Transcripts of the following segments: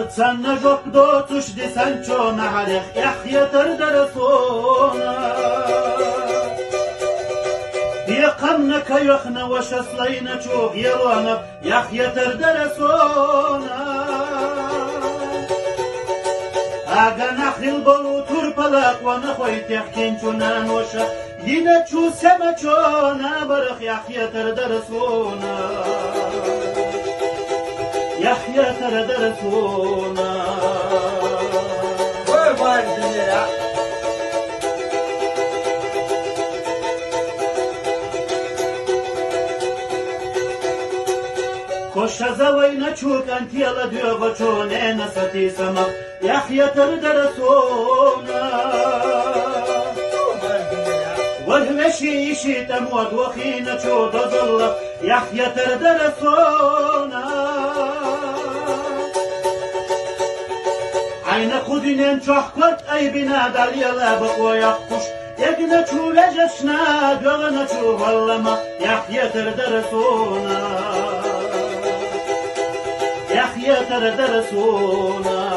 Artsan yok dotuş desen çona halih yahyatır derasona Diyakamna kayokhna washaslayna çok yelona yahyatır derasona Aga nakhil bolu turpalak wana khoyt yakhtin chunan washa Yine chu sema chona barakh yahyatır derasona yahyatır derasona var dünya. Koşa zavayna çuk antiyala diyor baçone nasati sama yahyatır derasona Vahveşi işitem vadvahina çoda zalla yahyatır derasona Ayna kudinen çohkort ay binadar yala bakwa yakkuş Yegna çuvejeşna dövana çuvallama yahyatır derasona yahyatır derasona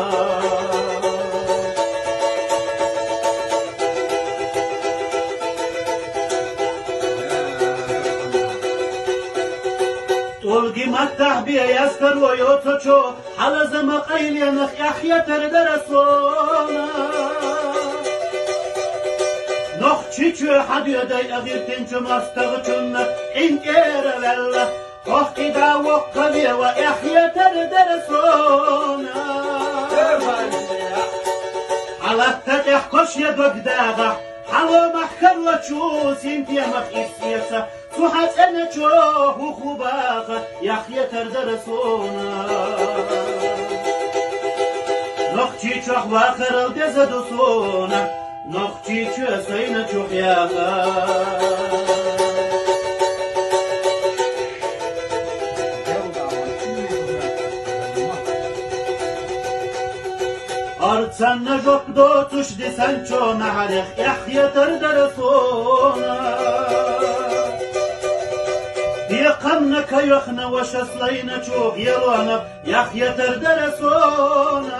Tolgi mattah biya yaskar wa yotocho halazama qayliyanakh yahyatır derasona Noch çiçü hadiyaday agirtin çumastağı çunna inkere vella Hokkida wakkaviya wa yahyatır derasona Alatta tehkoş ya dogdaga Halo mahkar wa çu sintiya makhissiyasa Suhat ene çohu khubaga yahyatır derasona Nokçi çok vakırıl dezadusona Nokçi çöseyne çok yaga Artsan yok dotuş desen çona halih yahyatır derasona Diyakamna kayokhna washaslayna çok yelona yahyatır derasona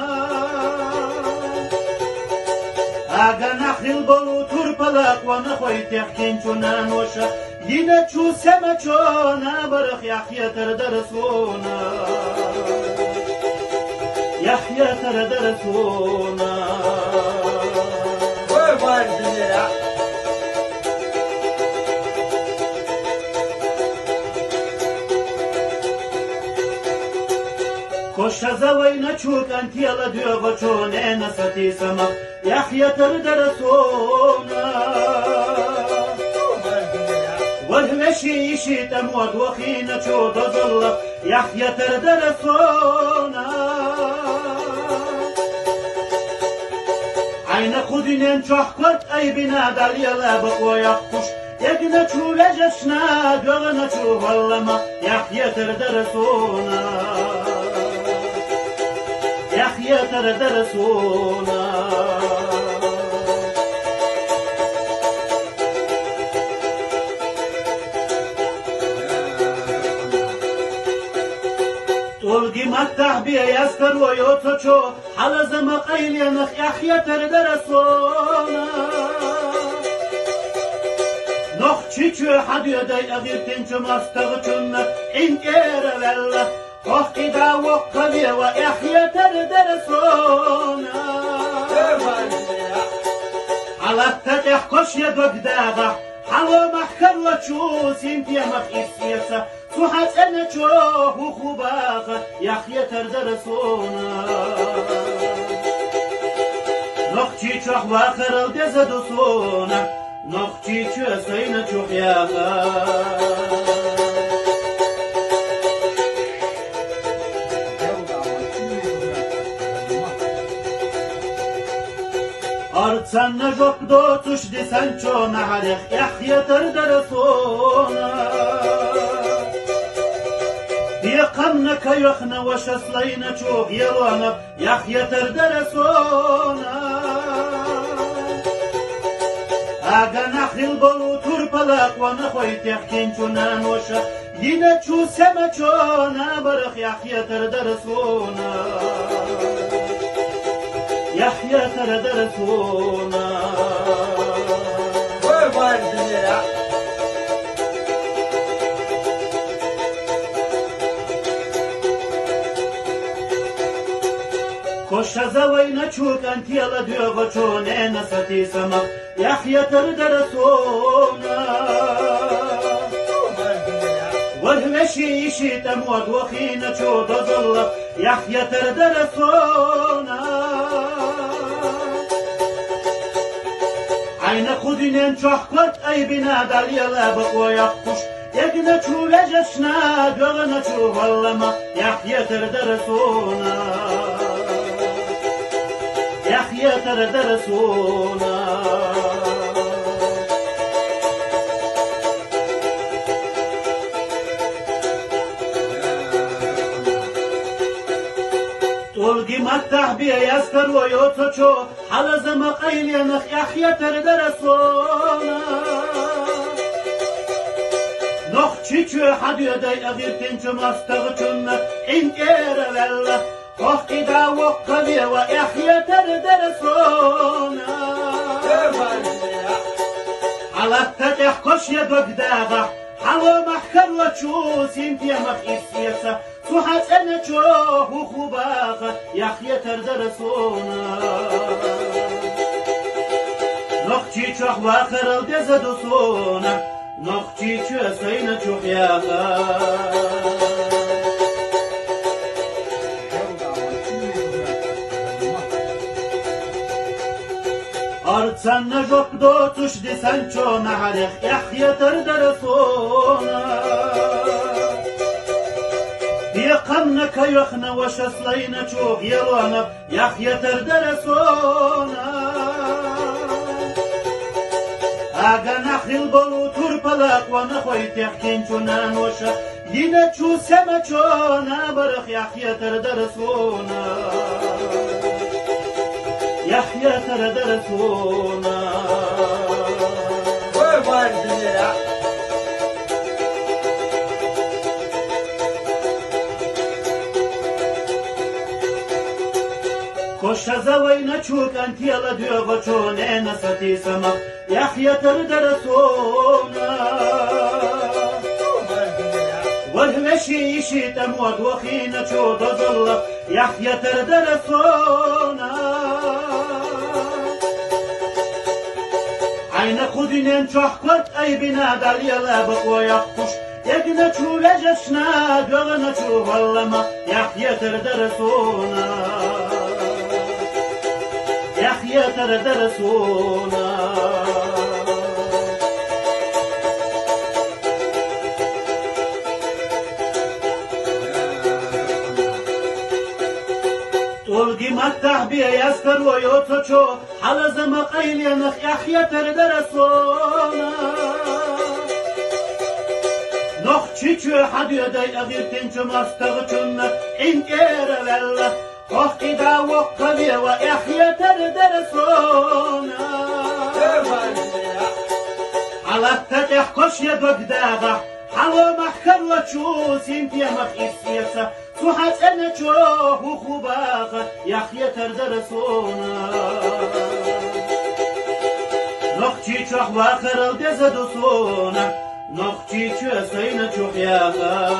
Aga nakhil bolu turpalak wana khoyt yakhtin chunan washa Yine chu sema chona barakh yahyatır derasona yahyatır derasona var dünya. Koşa zavayna çuk antiyala diyor baçone nasati sama yahyatır derasona Vahveşi işitem vadvahina çoda zalla yahyatır derasona Ayna kudinen çohkort ay binadar yala bakwa yakkuş Yegna çuvejeşna dövana çuvallama yahyatır derasona yahyatır derasona Tolgi mattah biya yaskar wa yotocho halazama qayliyanakh yahyatır derasona Noch çiçü hadiyaday agirtin çumastağı çunna inkere vella Hokkida wakkaviya wa yahyatır derasona Alatta tehkoş ya dogdaga Halo mahkar wa çu sintiya makhissiyasa Suhat ene çohu khubaga yahyatır derasona Nokçi çok vakırıl dezadusona Nokçi çöseyne çok yaga Artsan yok dotuş desen çona halih yahyatır derasona Diyakamna kayokhna washaslayna çok yelona yahyatır derasona Aga nakhil bolu turpalak wana khoyt yakhtin chunan washa Yine chu sema chona barakh yahyatır derasona يحيى ترى درسونا وردنا خوش زوی نچوک انتیلا دیو چونه نستی سما يحيى ترى درسونا والمشي شيتا مود وخينا شود ظل يحيى ترى درسونا عين خدين شحكت أي بنادر يلا بقوا يخش يقنا شو لجشنا دوغنا شو هلما يحيى ترى درسونا يحيى ترى درسونا تلقي متح بيا يسكر ويوتشو حال زمق ايلينخ يحيى ترى درسونا نخ چيچو حد يدي اغير تنچو مستغچن انك ايرا وقت دا وقبي ويحيى ترى درسونا على التتح كش يدك داغا حلو محكر وتشوس انت يا مخيف سياسة سوحات انا تشوه وخباغا يحيى ترى درسونا نخشي تشوح واخر الدزدوسونا نخشي تشوه سينا تشوح ياغا Artsan na jok do tush di sancho na harikh Yahya tar darasona Biqamna kayakhna wa shaslayna chog yalwana Yahya tar darasona Aga nakhil bolu turpalak wa nakhwayt yahkin chunan washa Yina chu sema chona barakh Yahya tar darasona يحيى ترى درسونا وردنا خوش زوی نچوک انتیلا دیو چونه نستی سما يحيى ترى درسونا والمشي شيتا مود وخينا شود ظل يحيى ترى درسونا عين خدين شحكت أي بنادر يلا بقوا يخش يقنا شو لجشنا دوغنا شو هلما يحيى ترى درسونا يحيى ترى درسونا تلقي متح بيا يسكر ويوتشو حال زمق ايلينخ يحيى ترى درسونا نخ چيچو حد يدي اغير تنچو مستغچن انك ايرا وقت دا وقبي ويحيى ترى درسونا على التتح كش يدك داغا حلو محكر وتشوس انت يا مخيف سياسة سوحات انا تشوه وخباغا يحيى ترى درسونا نخشي تشوح واخر الدزدوسونا نخشي تشوه سينا تشوح ياغا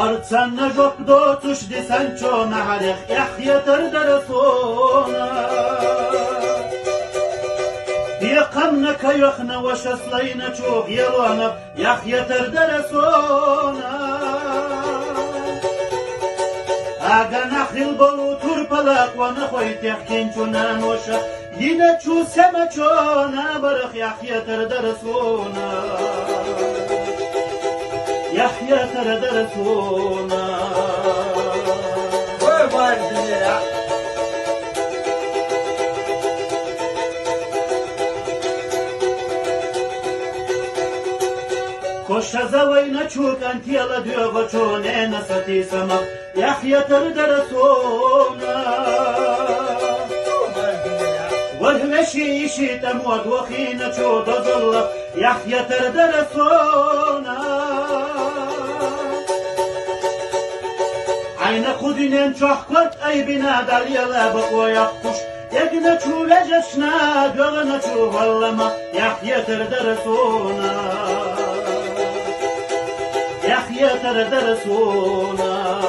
Artsan na jok do tush di sancho na harikh Yahya tar darasona Biqamna kayakhna wa shaslayna chog yalwana Yahya tar darasona Aga nakhil bolu turpalak wa nakhwayt yahkin chunan washa Yina chu sema chona barakh Yahya tar darasona يحيى ترى درسونا وردنا خوش زوی نچوک انتیلا دیو چونه نستی سما يحيى ترى درسونا والمشي شيتا مود وخينا شود ظل يحيى ترى درسونا عين خودين شحكرت أي بنادر يلا بقوى يقش يقنا شو لجشنا دوغنا شو والله يحيى تردرسونا يحيى تردرسونا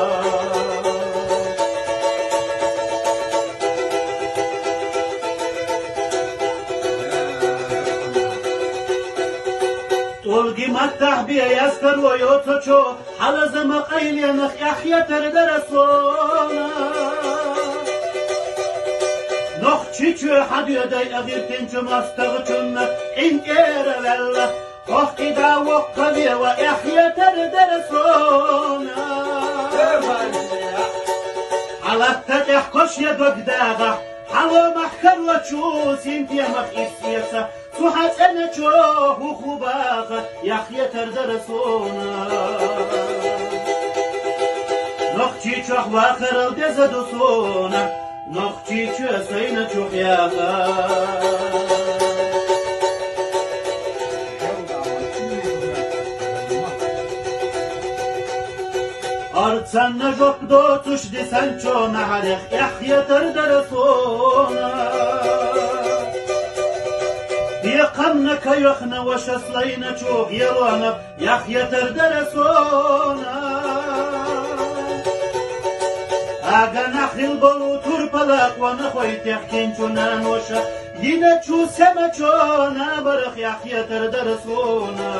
تلقي متح بي يسكر ويوتشو على زمق ايلينخ يحيى تردرسونا نخ تشيچو حد يدي اغير تنشو مستغچن انك ايرلل وخ ادا وقبي ويحيى تردرسونا على التتح كش يدوك داغا حلو محكر وتشو سينتيا مخيسيسا سوحات أنا تشوه وخباغة يحيى تردرسونا نخشي تشوه واخر الدزدوسونا نخشي تشوه سينا تشوه ياغا أرتسان نجوك دوتش دي سانشو نحرخ يحيى تردرسونا يقمنك يخنا وشسلينا تشوف يرونا يحيى تردرسونا اگا نخيل بلو تربلاق ونخوي تحكين چونان وشا ينا تشو سما چونا برخ يحيى تردرسونا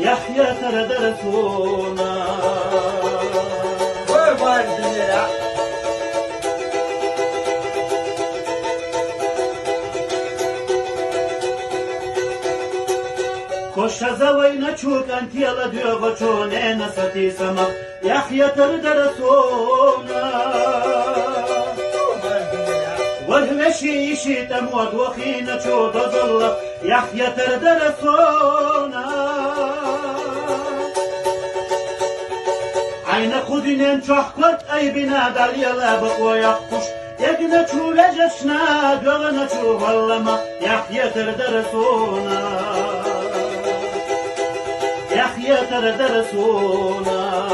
يحيى تردرسونا خوش زوينا تشوك انت يلا ديوغو چون انا ستي سما يحيى تردرسونا والهمشي شي تموت وخينا تشو ضل يحيى تردرسونا عين خودين شحكرت اي بنادر يلا بقوى يقش يقنا تشو لجشنا دوغنا تشو والله يحيى تردرسونا يحيى تردرسونا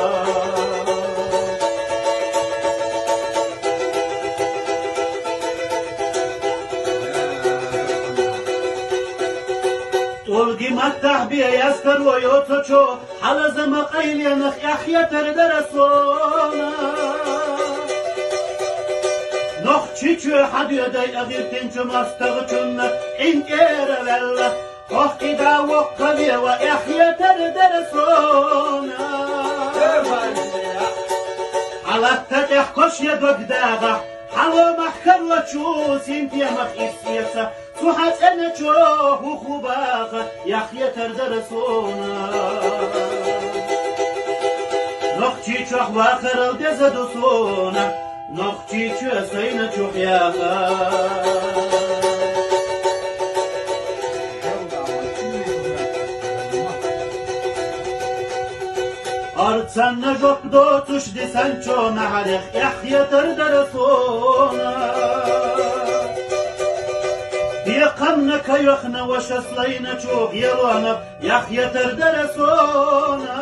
تلقي متح بي يسكر ويوتشو على زمق ايلينخ يحيى تردرسونا نخ تشيچو حد يدي اغير تنشو مستغچن انك ايرلل وخ ادا وقبي ويحيى تردرسونا على التتح كش يدوك داغا حلو محكر وتشو سينتيا مخيسيسا سوحات انا تشوه وخباغة يحيى تردرسونا نخشي تشوه واخر الدزدوسونا نخشي تشوه سينا تشوه ياغا أرتسان نجوك دوتش دي سانشو نحرخ يحيى تردرسونا يقمنك يخنا وشسلينا تشوف يرونا يحيى تردرسونا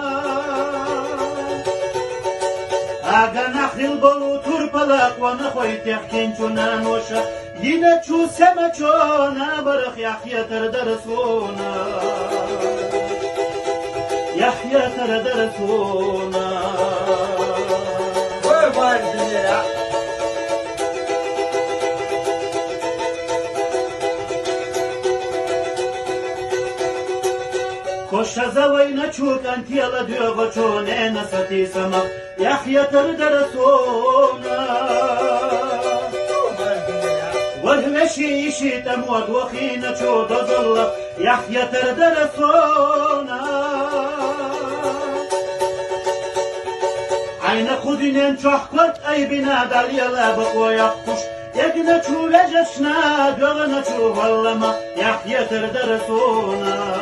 اگا نخيل بلو تربلاق ونخوي تحكين چونان وشا ينا تشو سما چونا برخ يحيى تردرسونا يحيى تردرسونا خوش زوينا تشوك انت يلا ديوغو چون انا ستي سما يحيى تردرسونا والهمشي شي تموت وخينا تشو ضل يحيى تردرسونا عين خودين شحكرت اي بنادر يلا بقوى يقش يقنا تشو لجشنا دوغنا تشو والله يحيى تردرسونا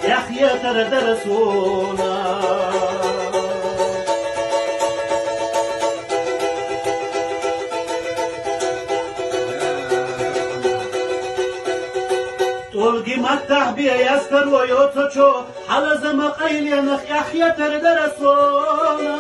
يحيى تردرسونا تلقي متح بي يسكر ويوتشو على زمق قيل نخ يحيى تردرسونا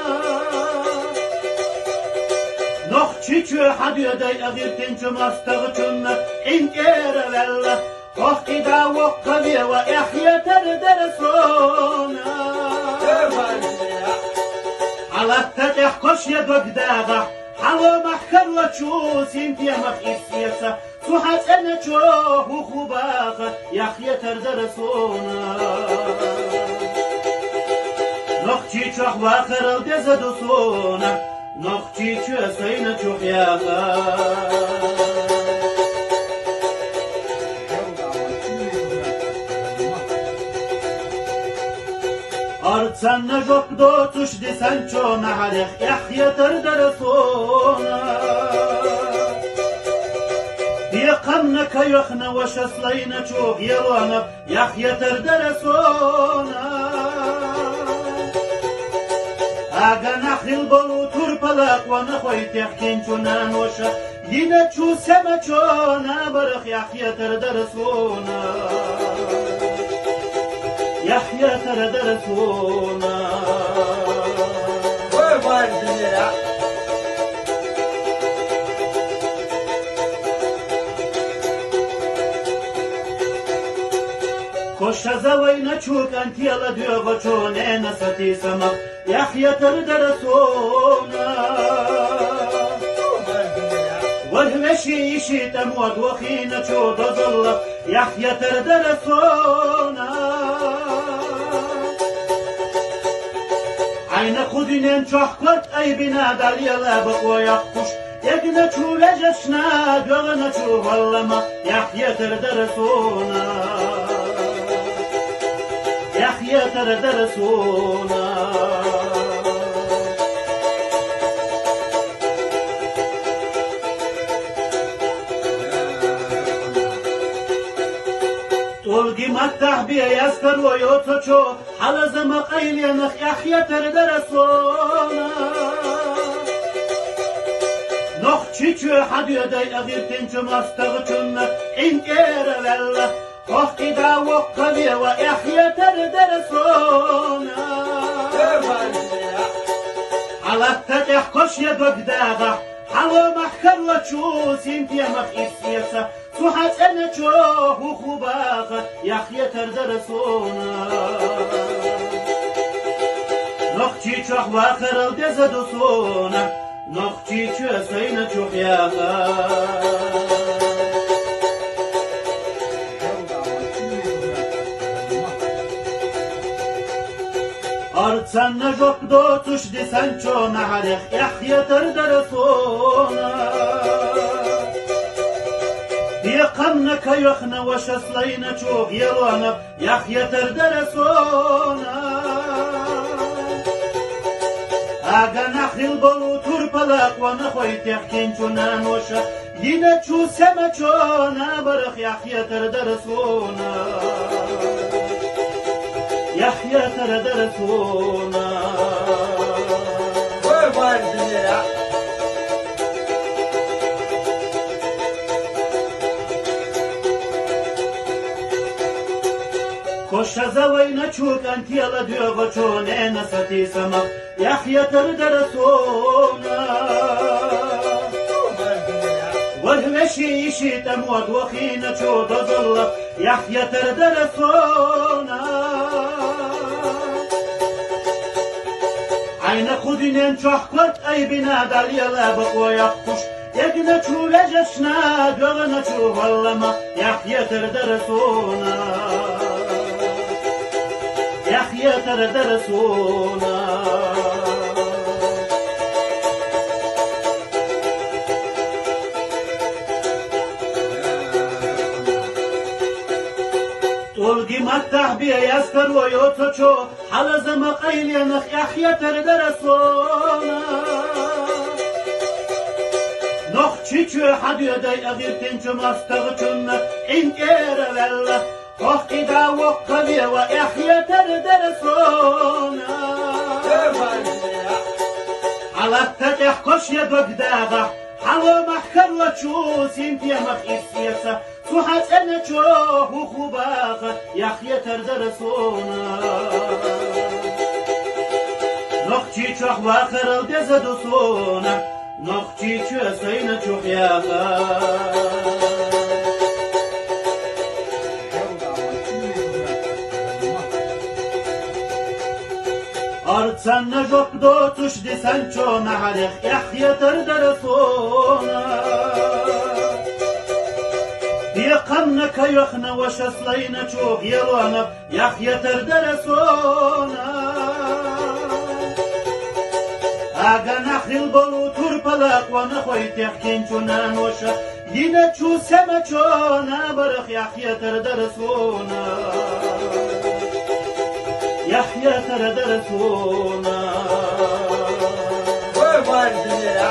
نخ تشيشو حد يدي أغير تنشو مستغتن إنك إيرا وخ إذا وقضي ويحيى تردرسونا على التدح كش يدوك داغا حلو محكر وشوس انتي مخيف سيسا سوحات انا شوه وخباغا يحيى تردرسونا نخشي شوح واخر الدزدوسونا نخشي شو سينا شوح ياغا أرتسنا جوك دوتش دي سانشو نعرف يحيى تردرسونا يقمنا كيخنا وشسلينا شوف يرونا يحيى تردرسونا أغا نخي البلو تربلاك ونخوي تحكين شنان وشا ينا شو سما شونا برخ يحيى تردرسونا يحيى تردرسونا كوش زوينا شوك انت يلا ديوغو شونينا ستي سما يحيى تردرسونا والهمشي شيتم ودوخينا شو دزل يحيى تردرسونا عين خدين شحكت اي بنا دليلا بقوا يخش يقنا شو لجشنا دوغنا شو والله يحيى تردرسونا يحيى تردرسونا طولقي متح بيا يسكر ويوتشو حلز مقيل ينخ يحيى تردرسونا نخ تشيشو حد يدي أغير تنشو مستغتن إنك إيرا وخ إذا وقضي ويحيى تردرسونا على التدح كش يدوك داغا حلو محكر وشوس انتي مخيف سيسا سوحات انا شوه وخباغا يحيى تردرسونا نخشي شوح واخر الدزدوسونا نخشي شو سينا شوح ياغا أرتسنا جوك دوتش دي سانشو نعرف يحيى تردرسونا يقمنا كيخنا وشسلينا شوف يرونا يحيى تردرسونا أغا نخي البلو تربلاك ونخوي تحكين شنان وشا ينا شو سما شونا برخ يحيى تردرسونا يحيى تردرسونا كوش زوينا شوك انت يلا ديوغو شونينا ستي سما يحيى تردرسونا والهمشي شيتم ودوخينا شو دزل يحيى تردرسونا عين خدين شحكت اي بنا دليلا بقوا يخش يقنا شو لجشنا دوغنا شو والله يحيى تردرسونا يحيى تردرسونا طولقي متح بيا يسكر ويوتشو حلز مقيل ينخ يحيى تردرسونا نخ تشيشو حد يدي أغير تنشو مستغتن إنك إيرا وخ إذا وقضي ويحيى تردرسونا على التدح كش يدوك داغا حلو محكر وشوس انتي مخيف سيسا صحت أنا شوه وخباخ يحيى تردرسونا نخشي شوه واخر الدزدوسونا نخشي شوه سينا شوه ياخا Artsanna jok dotuş desen çona halih yahyeter derasona Diqamna kayıqna vaşaslayna çok yelana yahyeter derasona Aga nakhil bolu turpalak wa nakhoy tehkin chunan washa Yine çu sema çona barık yahyeter derasona Yahya terdesuna Kurban dünürü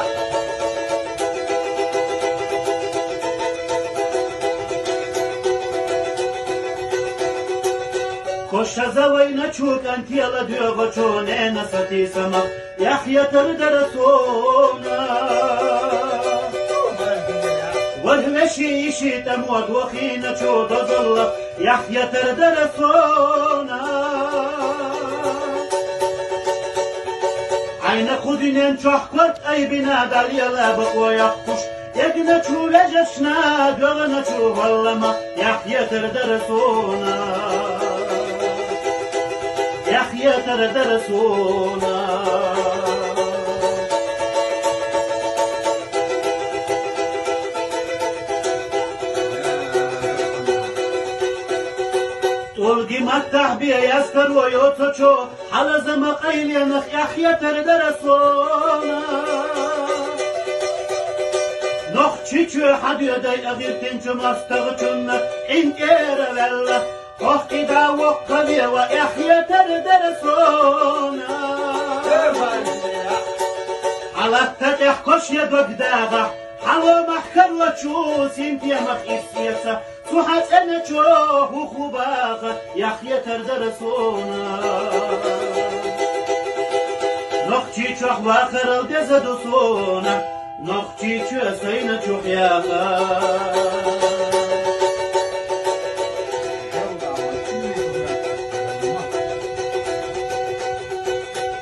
Koşa zavayna çuk antiyala diyor goçone nasati sama Yahya terdesuna والمشي شيتا موت وخينا شود ظل يحيى تردرسونا عين خدنين شحكت أي بنادر يلا بقوا يخش يقنا شو لجشنا قلنا شو والله يحيى تردرسونا يحيى تردرسونا Olgi mattah biye yaskar o yotoço halazama qayliyanık yahya terdesona Noh çiçü hadiyeday agirtin çumastağı çunna inkere vella Hohkida vokkaviye ve yahya terdesona Kurban dünürü Alatta tehkoş ya dogdaga Halo mahkar ve çuz intiyamak isyesa صحت أنا شوه وخباخ يحيى تردرسونا نخشي شوه واخر الدزدوسونا نخشي شوه سينا شوه ياخا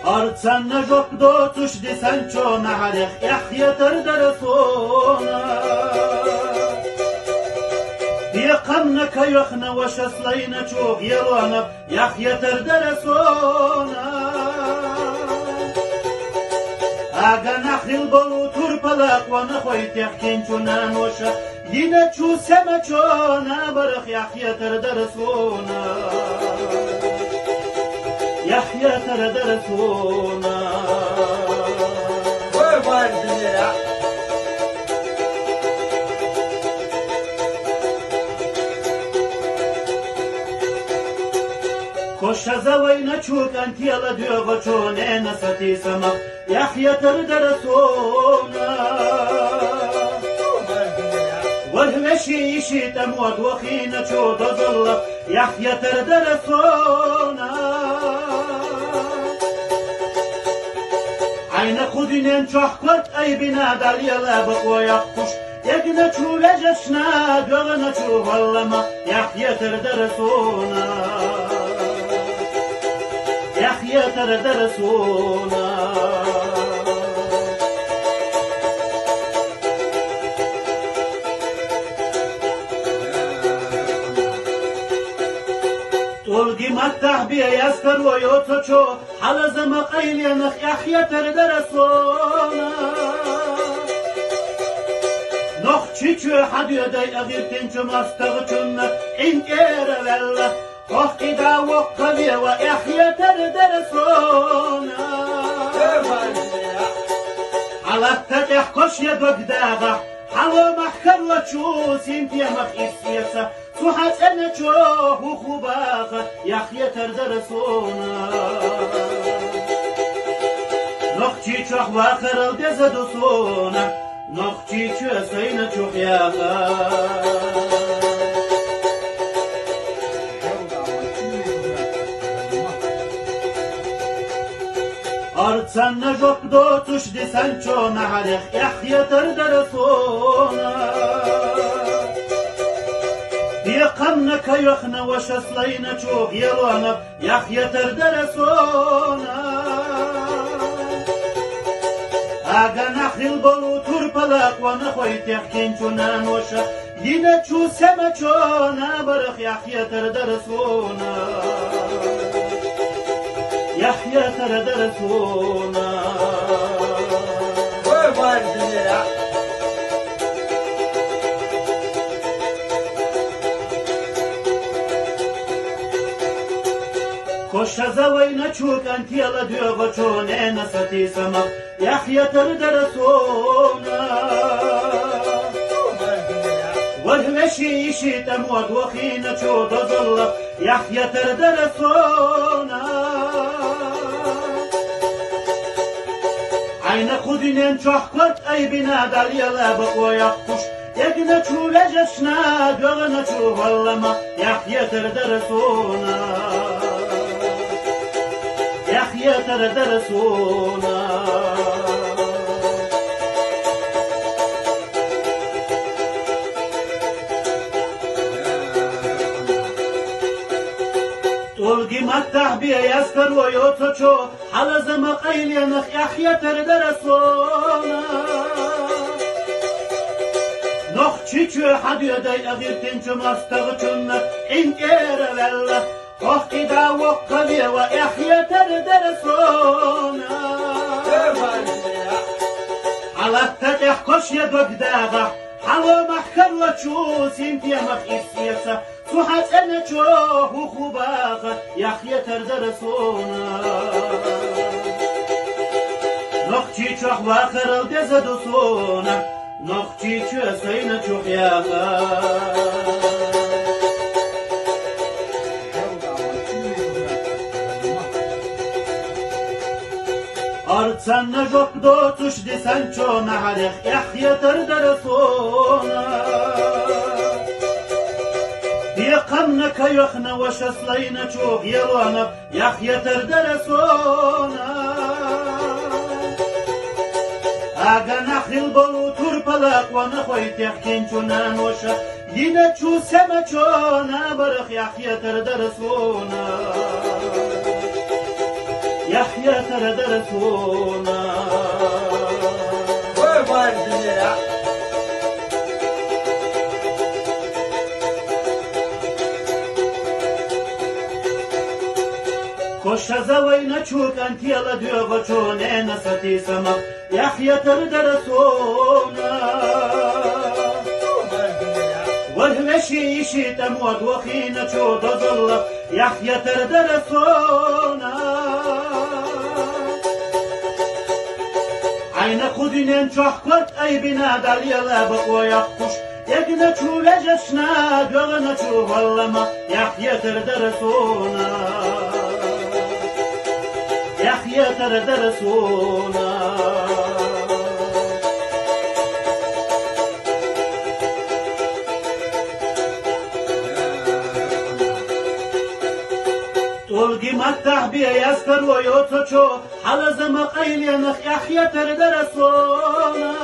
Artsanna jok dotuş desen çona halih Yahya terdesuna Diqamna kayıqna vaşaslayna çok yelana Yahya terdesona Aga nakhil bolu turpalak wa nakhoy tehkin chunan washa Yine çu sema çona barık Yahya terdesona Yahya terdesona Kurban dünürü Koşa zavayna çuk antiyala diyor goçone nasati sama Yahya terdesona Kurban dünürü والمشي شيتا موت وخينا شود ظل يحيى تردرسونا عين خدنين شحكت أي بنادر يلا بقوا يخش يقنا شو لجشنا قلنا شو والله يحيى تردرسونا يحيى تردرسونا Olgi mattah biye yaskar o yotoço halazama qayliyanık yahya terdesona Noh çiçü hadiyeday agirtin çumastağı çunna inkere vella Hohkida vokkaviye ve yahya terdesona Kurban dünürü Alatta tehkoş ya dogdaga Halo mahkar ve çuz intiyamak isyesa صحت أنا شوه وخباخ يحيى تردرسونا نخشي شوه واخر الدزدوسونا نخشي شوه سينا شوه ياخا Artsanna jok dotuş desen çona halih yahya terdesona بيقمنك يخنا وشصلين شوق يلونا يحيى تردرسونا اگه نخیل بلو تور پلاک و نخوی تحکین چونان وشا یینه چو سمه چونا برخ یحیی تر درسونا یحیی تر درسونا قربان دنیا خوش زوی نچوک انتیل دیوغ چونه نستی سمق يحيى تردرسونا والمشي شيتم ودوخينا شود ظل يحيى تردرسونا عين خدين شحكت اي بنادى يلا بقوى يخش يقنا شو لجشنا دوغنا شو والله يحيى تردرسونا يحيى تردرسونا تلقي متح بيه يسكر ويوتشو على زمقيل ينخ يحيى تردرسونا نخ تشيشو حد يدي اغير تنشو مستغشن انك ايرا وقدا وقبي ويحيى تردرسونا على التتح كش يدوك داغا حلو محكر وتشوس انتي مخيف سيسا سوحات انا تشوه وخباغا يحيى تردرسونا نخشي تشوح واخر الدزدوسونا نخشي تشوه سينا تشوح ياغا Artsan jok do tush desen çona harek Yahya terdرسونا بيقمنا كيخنا وشصلينا شوق يلونا يحيى تردرسونا اگه نخيل بلو تور پلاک و نخوی تحکین چونان وشا ينا چو سمه چونا برخ يحيى تردرسونا يحيى تردرسونا قربان دنیا خوش زوی نچوک انتیل دیوغ چونه نستی سمق يحيى تردرسونا والمشي شيتم ودوخينا شود ظل يحيى تردرسونا عين خدين شحكت اي بنادى يلا بقوى يخش يقنا شو لجشنا دوغنا شو والله يحيى تردرسونا يحيى تردرسونا تلقي متح بيه يسكر ويوتشو على زمقيل ينخ يحيى تردرسونا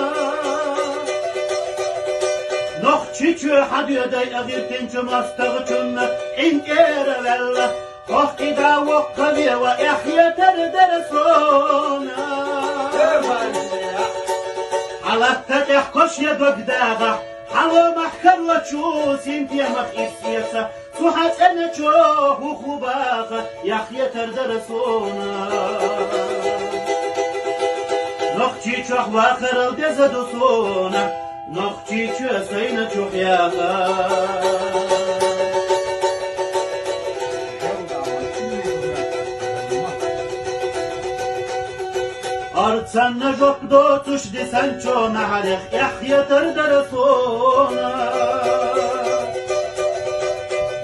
نخ تشيشو حد يدي اغير تنشو مستغشن انك ايرا وقدا وقبي ويحيى تردرسونا على التتح كش يدوك داغا حلو محكر وتشوس انتي مخيف سيسا سوحات انا تشوه وخباغا يحيى تردرسونا نخشي تشوح واخر الدزدوسونا نخشي تشوسينا تشوح ياغا Artsan jok do tush desen çona harek Yahya terdرسونا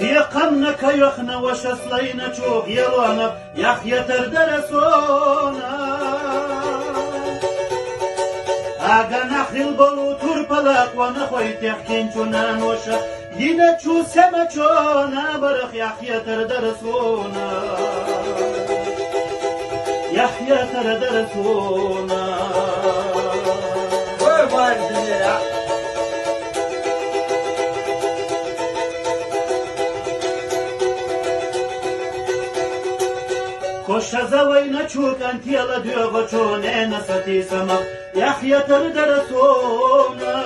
بيقمنا كيخنا وشصلينا شوق يلونا يحيى تردرسونا اگه نخيل بلو تور پلاک و نخوی تحکین چونان وشا ينا چو سمه چونا برخ يحيى تردرسونا يحيى تردرسونا قربان دنیا Koşa zavayna çuk antiyala diyor goço ne nasati samak Yahyatır derasona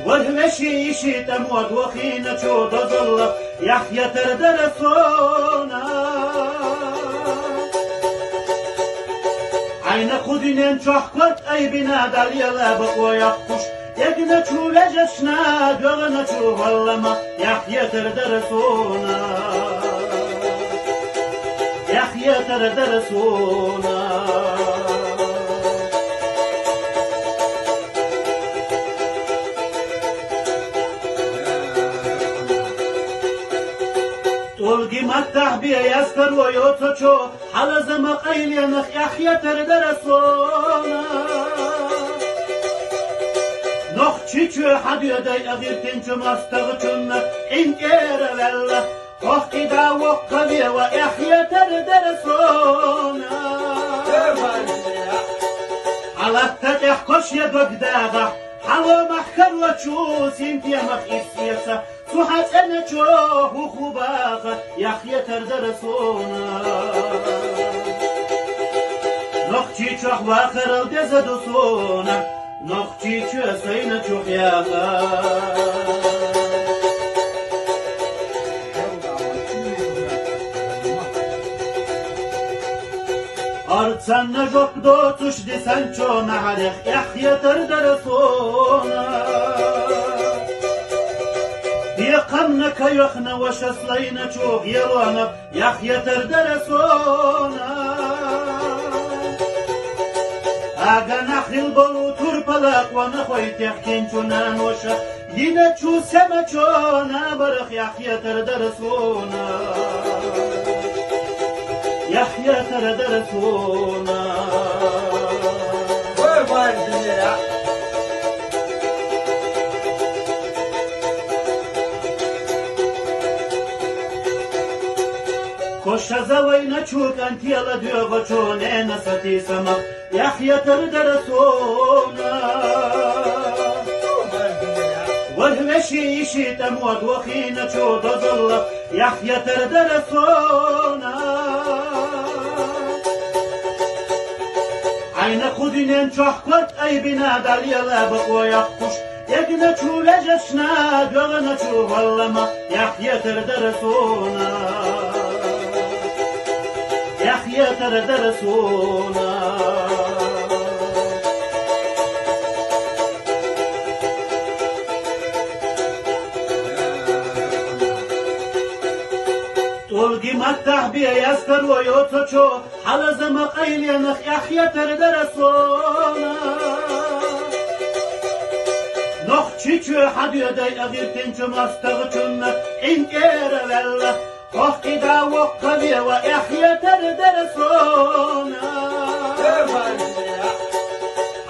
والمشي شيتم ودوخينا شو ضل يحيى تردرسونا عين خدين شحكت أي بنا دليلا بقوا يقش يقنا شو لجشنا دوغنا شو والله يحيى تردرسونا يحيى تردرسونا طولقي متح بي يسكر ويوتشو حلز مقيل ينخ يحيى تردرسونا نخ چيچو حد يدي اغير تنچو مستغچن انكير ولا خخ إذا وقبي ويحيى تردرسونا على التتح كش يدوك داغا حلو محكر وتشوس انتي مخ إسيسا سوحات أنا تشوه وخباغة يحيى تردرسونا نخشي تشوه واخر الدزدوسونا نخشي تشوه سينا تشوه ياغا Artsanna jok dotuş desen ço naharek Yahya terdresona Diqamna kayoxna washaslayna ço yelona Yahya terdresona Aga nakhil bolu turpalak wa nakhoy tehkin chunan washa Yine çu sema ço nabarak Yahya terdresona يحيى تردرسونا Koşa zavayna çuk antiyala diyor goço ne nasati samak Yahya terdrسونا والمشي شيتم ودوخينا شو ضل يحيى تردرسونا عين خدين شحكت أي بنا دليلا بقوا يقش يقنا شو لجشنا دوغنا شو والله يحيى تردرسونا يحيى تردرسونا طولقي متح بي يسكر ويوتشو حلز مقيل ينخ يحيى تردرسونا نخ چيچو حد يدي اغير تنچو مستغچن انكير ولا خخ إذا وقبي ويحيى تردرسونا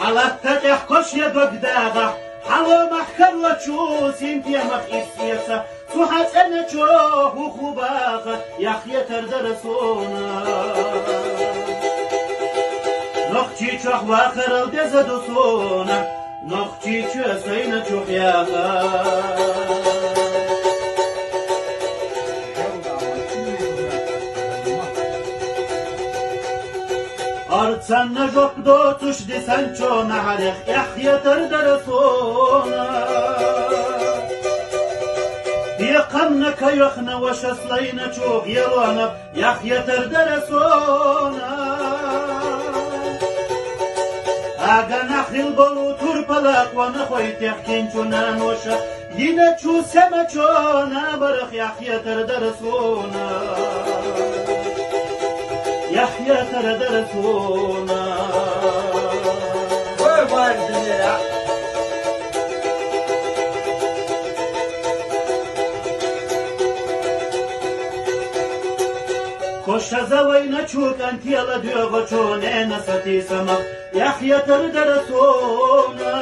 على التتح كش يدوك داغا حلو محكر وتشوس انتي مخ إسيسا سوحات أنا تشوه وخباغة يحيى تردرسونا نخشي تشوه واخر الدزدوسونا نخشي تشوه سينا تشوه ياغا Artsanna jok dotuş desen ço naharek Yahya terdrسونا Diqamna kayoxna washaslayna ço yelona Yahya terdrسونا Aga nakhil bolu turpalak wa nakhoy tehkin chunan washa Yine çu sema ço nabarak Yahya terdrسونا يحيى تردرسونا Koşa zavayna çuk antiyala diyor goço ne nasati samak Yahya terdrسونا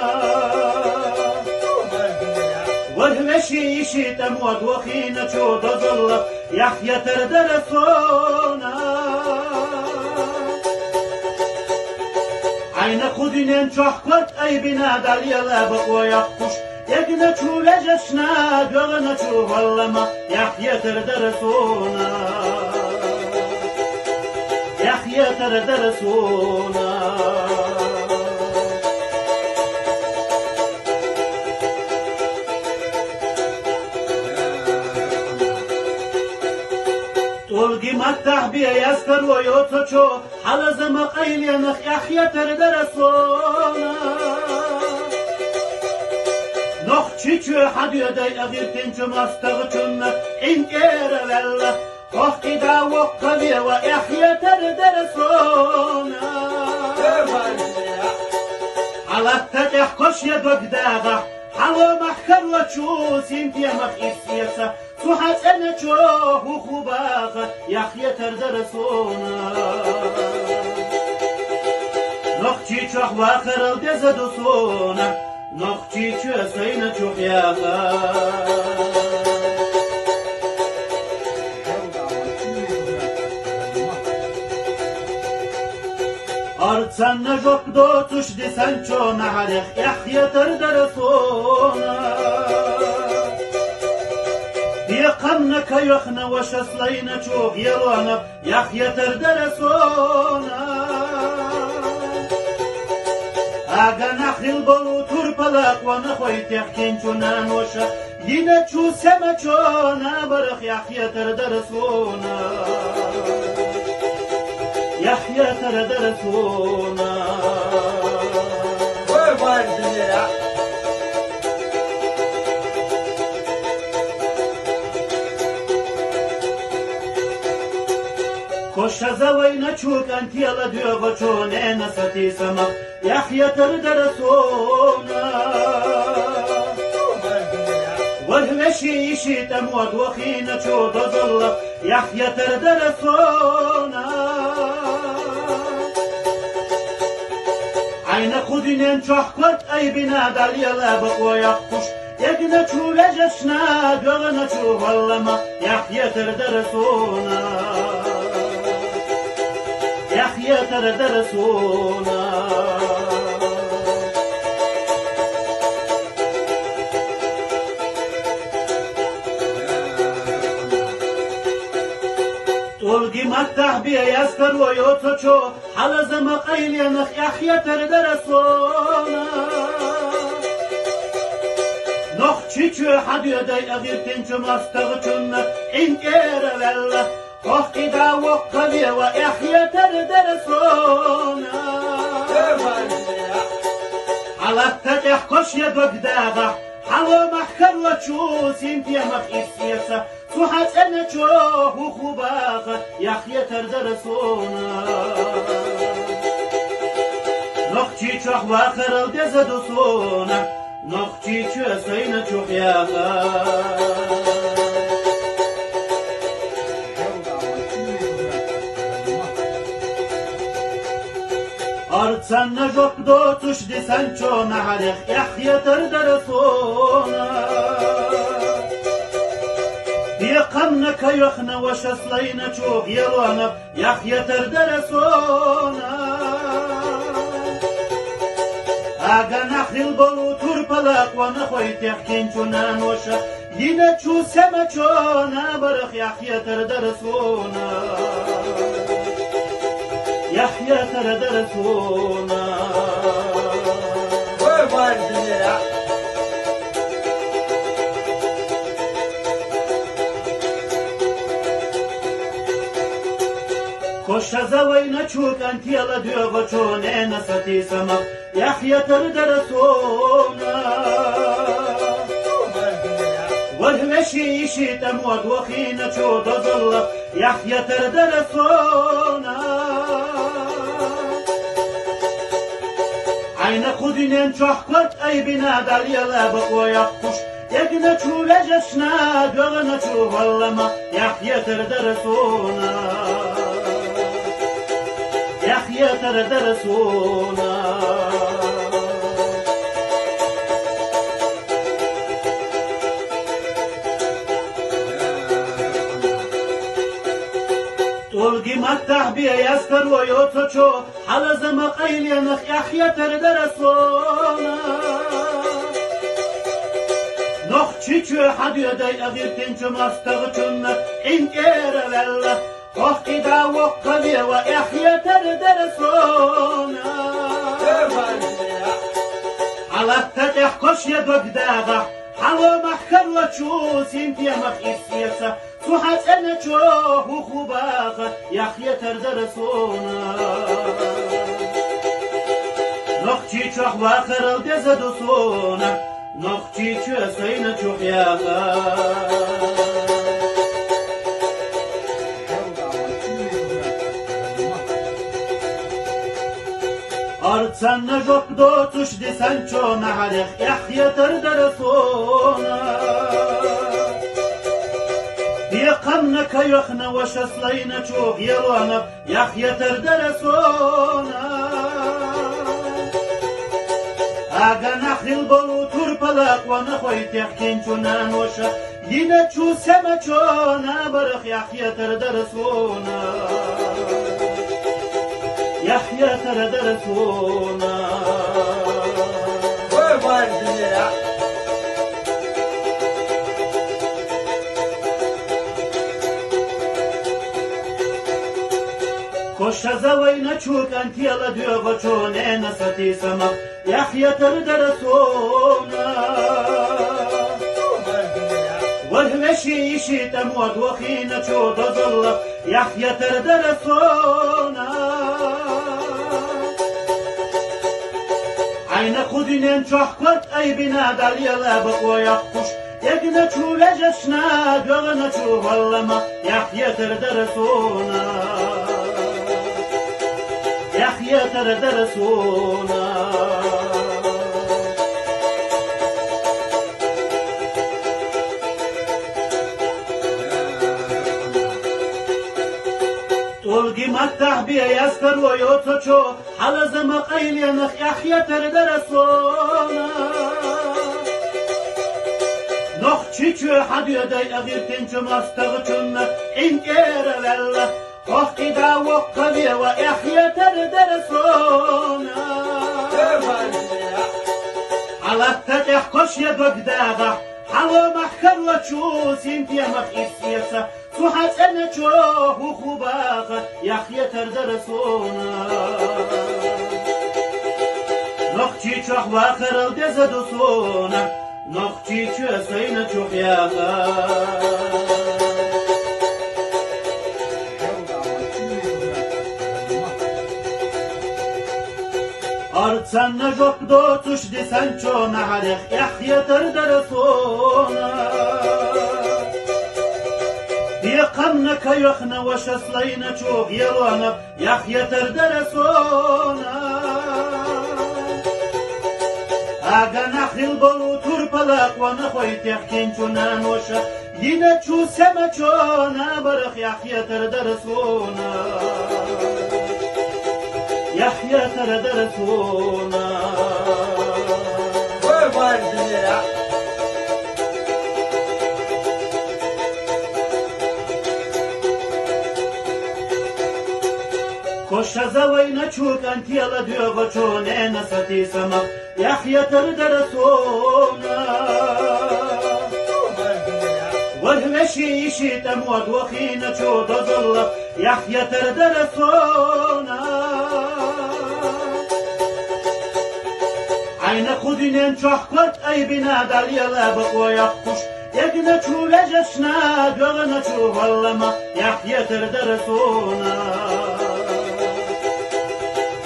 والمشي شيتم ودوخينا شو ضل يحيى تردرسونا عين خدين شحكت أي بنا دليلا بقوا يقش يقنا شو لجشنا دوغنا شو والله يحيى تردرسونا يحيى تردرسونا طولقي متح بيا يسكر ويوتشو حلز مقايل ينخ يحيى تردرسونا نخ چيچو حد يدي أغير تنچو مستغچون إنكير والله قفقي دا وقبي ويحيى تردرسونا على التدح كش يدوك داغا حلو محكر وچوس انتي مخ إفسيسا سوحت أنا چوه وخباغا يحيى تردرسونا نخشي چوه واخر الدزدوسونا نخشي چوه سينا چوه ياغا أرتسن جوك دوتش دي سانچو نهارخ يحيى تردرسونا يقمنا كيخنا وشسلينا چوغ يلونا يحيى تردرسونا أغا نخل بلو تربلاق ونخوي تحكين چونان وشا ينا چو سما چونا برخ يحيى تردرسونا يحيى تردرسونا خوش زوينا چوك انتي الله ديوغو چون انا ستي سما يحيى تردرسونا والهمشي يشي تموت وخينا چو دزل يحيى تردرسونا عين خودين چحكت اي بنا داليا لابق ويقش يقنا چو وجشنا دوغنا چو والله يحيى تردرسونا يحيى تردرسونا طولقي متح بيا يسكر ويوتشو حلز مقايل ينخ يحيى تردرسونا نخ چيچو حد يدي أغير تنچو مستغچون إنكير والله قفقي دا وقبي ويحيى تردرسونا على التدح كش يدوك داغا حلو محكر وچوس انتي مخ إفسيسا سوحت أنا چوه وخباغا يحيى تردرسونا نخشي چوه واخر الدزدوسونا نخشي چوه سينا چوه ياغا أرتسن جوك دوتش دي سانچو نهارخ يحيى تردرسونا يقمنا كيخنا وشسلينا چوغ يلونا يحيى تردرسونا أغا نخل بلو تربلاق ونخوي تحكين چونان وشا ينا چو سما چونا برخ يحيى تردرسونا يحيى تردرسونا خوش زوينا چوك انتي الله ديوغو چون انا ستي سما يحيى تردرسونا والهمشي يشي تموت وخينا چو دزل يحيى تردرسونا عين خودين چحكت اي بنا داليا لابق ويقش يقنا چو وجشنا دوغنا چو والله يحيى تردرسونا يحيى تردرسونا طولقي متح بيا يسكر ويوتشو حلز مقايل ينخ يحيى تردرسونا نخ چيچو حد يدي أغير تنچو مستغچون إنكير والله وقدا وقبي وإحيا تردرسونا على التتح كش يدوك داغا حلو محكر وتشوس انت يا مخيف سياسة سوحات انا تشوه وخباغا يحيا تردرسونا نقشي تشوح واخر الدزدوسونا نقشي تشوسين تشوح ياغا أرتسن نجوك دوتش دي سانشو نعرخ يحيا تردرسونا يقمنك يخنا وشسلين تشوف يلونا يحيا تردرسونا أغا نخل بلو تربلاق ونخوي تحكين شنان وشا ينا تشو سمچونا برخ يحيا تردرسونا يحيى تردرسونا كوش زوينا تشوك انت يلا ديوغو چون انا ستي سما يحيى تردرسونا والهمشي يشي تموت وخينا تشو تظل يحيى تردرسونا عين خدين شحكت أي بنادى يلا بقوى يقش يقنا تشو لجشنا دوغنا تشو والله يحيى تردرسونا يحيى تردرسونا تلقي متح بيا يسكر ويوتشو على زمق ينخ يحيى تردرسونا نخ تشيشو حد يدي أغير تنشو مستغشنا إن إيرا وقدا وقبي ويحيى تردرسونا على التتح كش يدوك داغا حلو محكر وتشوس انت يا مخيف سياسة سوحات انا تشوه وخباغا يحيى تردرسونا نقشي تشوح واخر الدزدوسونا نقشي تشوسين تشوح ياغا أرتسن نجوك دوتش دي سانشو نعرخ يحيى تردرسونا يقمنك يخنا وشسلين تشوف يلونا يحيى تردرسونا أغا نخل بلو تربلاق ونخوي تحكين شنان وشا ينا تشو سمچونا برخ يحيى تردرسونا يحيى تردرسونا كوش زوينا تشوك انت يلا ديوغو چون انا ستي سما يحيى تردرسونا والهمشي يشي تموت وخينا تشو تظل يحيى تردرسونا عين خدين شحكت أي بنادى يلا بقوى يقش يقنا تشو لجشنا دوغنا تشو والله يحيى تردرسونا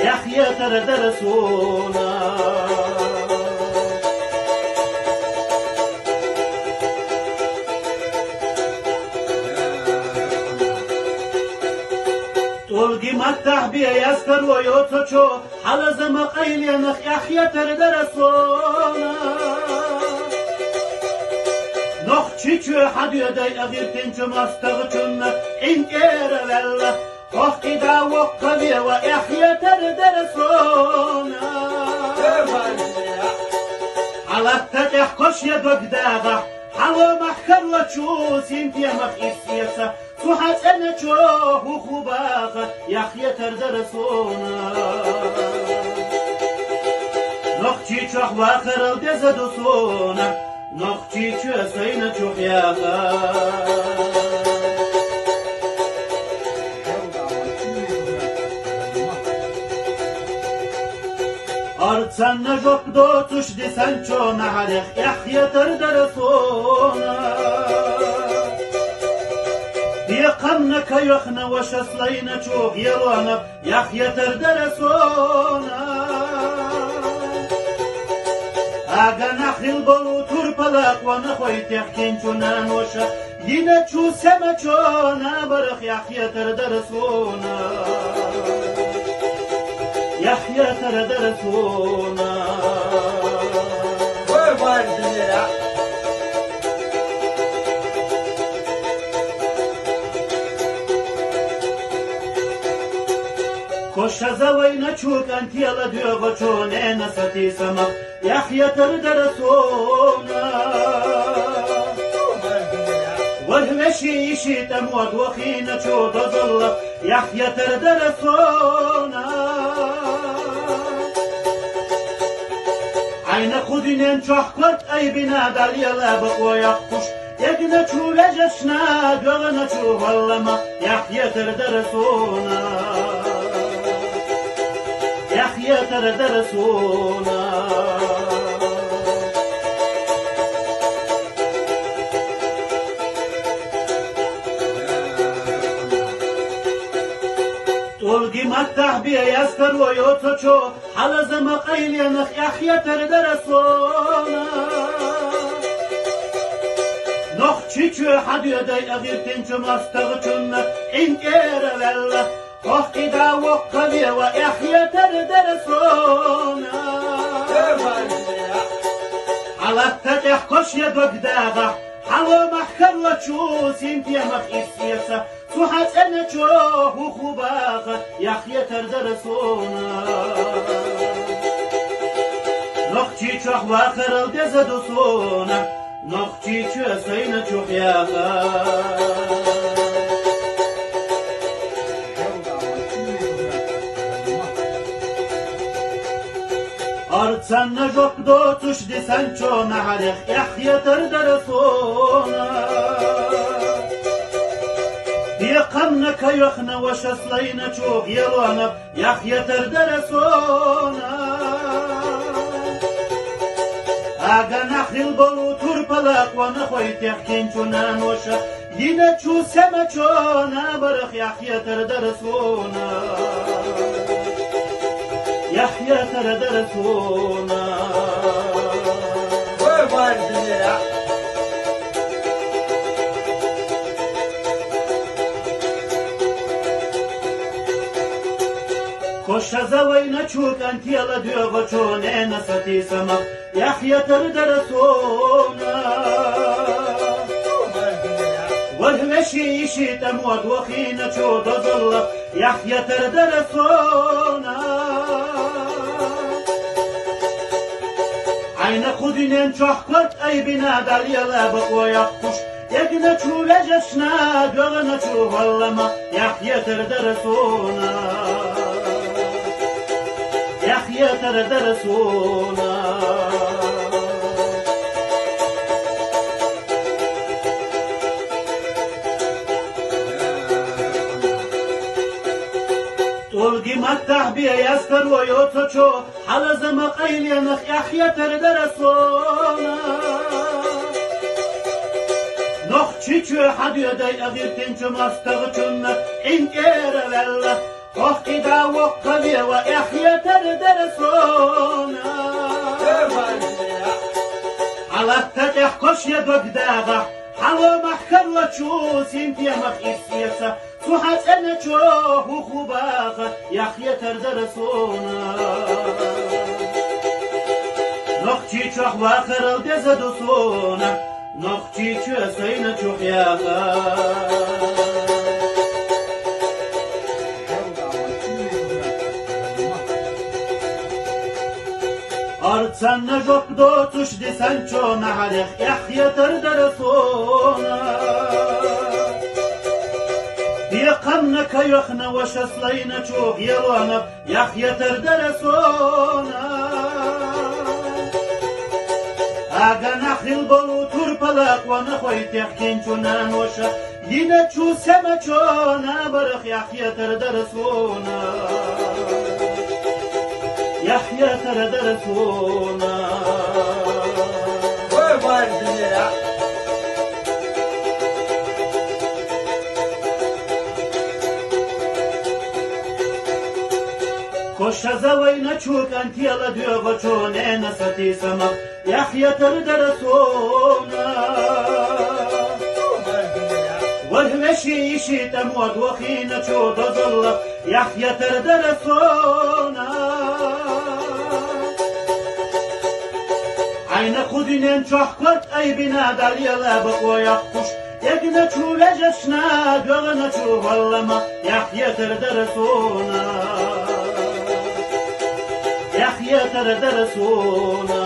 يحيى تردرسونا تلقي متح بيا يسكر ويوتشو على زمق ينخ يحيى تردرسونا نخ تشيشو حد يدي أغير تنشو مستغشنا إن إيرا وقدا وقبي ويحيى تردرسونا على التتح كش يدوك داغا حلو محكر وتشوس انت يا مخيف سياسة سوحات انا تشوه وخباغا يحيى تردرسونا نقشي تشوح واخر الدزدوسونا نقشي تشوسين تشوح ياغا Artsana jok dotuş desen çona halek yahyatır derasona Diyakamna kayokhna vaşaslayna çok yelana yahyatır derasona Aga nakhil bolu turpalak wana khoyt yakin chunan washa Yine çu sema çona barakh yahyatır derasona Yahyatır derasona Koy vardınıra. Koşa zavayna çuk antiyala diyor goçone nasati sama Yahyatır derasona Vahveşi işitem vadvakhina çu dazalla Yahyatır derasona Ayna kudinen çohkort aybina dalyala bakoyak kuş Yegna çuvejeşna dövana çuvallama Yahyatır derasona Yahyatır derasona Tolgi mattah biye yaskar ve yotoço Halazama qayliyanık yahyatır derasona Noh çiçü hadiyaday agirtin çumastağı çunna İnkere vella Hohkida vokkaviye ve yahyatır derasona Koy vardınıra. Alatta tehkoş ya dogdaga Halo mahkarla çu sintiyamak isiyasa Suhat ene ço hukubaga Yahyatır derasona Nokçi çok vakırıl dezadusuna Nokçi çöseyne çok yaga Artsana jok dotuş desen çona halek yahyatır derasona Diyakamna kayokhna vaşaslayna çok yelana yahyatır derasona Aga nakhil bolu turpalak wana khoyt yakin chunan washa Yine çu sema çona barakh yahyatır derasona Yahyatır derasona Koy vardınıra. Koşa zavayna çuk antiyala diyor goçone nasati sama Yahyatır derasona Vahveşi işitem vadvakhina çu dazalla Yahyatır derasona Ayna kudinen çohkort aybina dalyala bakoyak kuş Yegna çuvejeşna dövana çuvallama Yahyatır derasona Yahyatır derasona Tolgi mattah biye yaskar ve yotoço Halazama qayliyanık yahyatır derasona Noh çiçü hadiyaday agirtin çumastağı çunna İnkere vella Hohkida vokkaviye ve yahyatır derasona Koy vardınıra. Alatta tehkoş ya dogdaga Halo mahkarla çu sintiyamak isiyasa Suhat ene ço hukubaga yahyatır derasona Nokçi çok vakırıl dezadusuna Nokçi çöseyne çok yaga Artsana jok dotuş desen çona halek yahyatır derasona Diyakamna kayokhna vaşaslayna çok yelana yahyatır derasona Aga nakhil bolu turpalak wana khoyt yakin chunan washa Yine çu sema çona barakh yahyatır derasona يحيى ترى درسونا وبردنا خوش زوی نچوک انتیلا دیو بچونه نستی سما يحيى ترى درسونا والمشي شي تموت وخينا شو ظل يحيى ترى درسونا عين خدين شحكت أي بنادر يلا بقوا يخش يقنا شو لجشنا دوغنا شو والله يحيى ترى درسونا يحيى ترى درسونا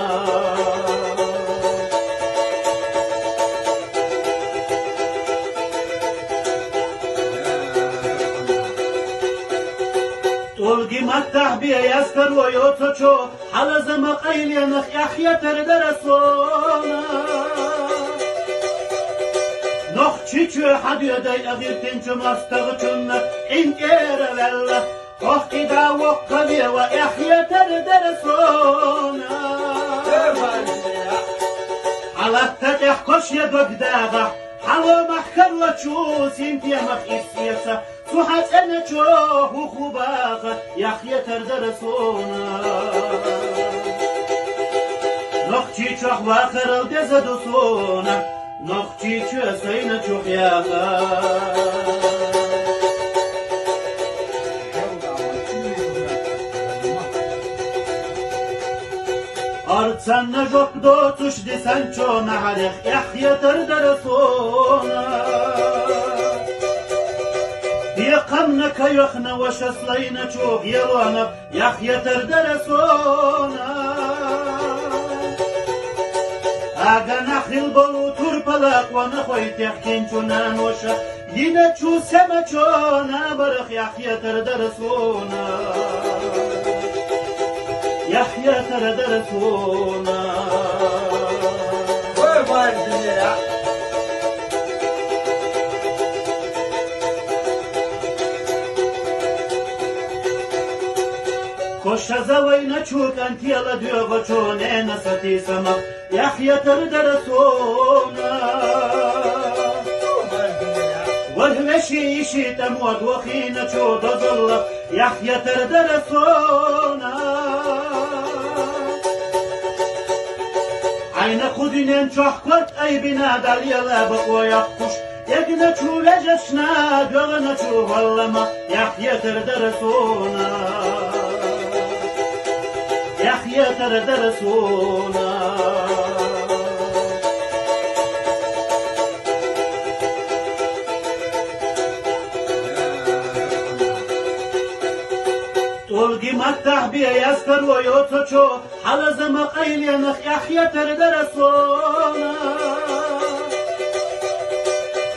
تلقي متح بيا يسكر ويوتشو حال زما قيل ينخ يحيى ترى درسونا نخ تشيشو حد يدي أغير تنشو مستغشنا إنكير ولا وقتي دا وقبي ويحيى ترى درسونا على التتح كش يدك داغا حلو محكر وتشوس انتي مخ إسيسا سوحت أنا تشوه وخباغا يحيى ترى درسونا نختي تشوه واخر ودزدوسونا نختي تشوه سينا تشوه ياغا أرتسن نجوك دوتش دي سانشو نعرف يحيى ترى درسونا يقمنك يخنا وشسلينا شوف يلونا يحيى ترى درسونا أجا نخل بلو تربلاك ونخويت يحكين شونا نوشا ينا تشو سما شونا برخ يحيى ترى درسونا يحيى ترى درسونا وبردنا خوش زوی نچوک انتیلا دیو بچونه نستی سما يحيى ترى درسونا والمشي شي تموت وخينا شو ظل يحيى ترى درسونا عين خدين شحكت أي بنادر يلا بقوا يخش يقنا شو لجشنا دوغنا شو والله يحيى ترى درسونا يحيى ترى درسونا تلقي متح بيا يسكر ويوتشو حال زما قيل ينخ يحيى ترى درسونا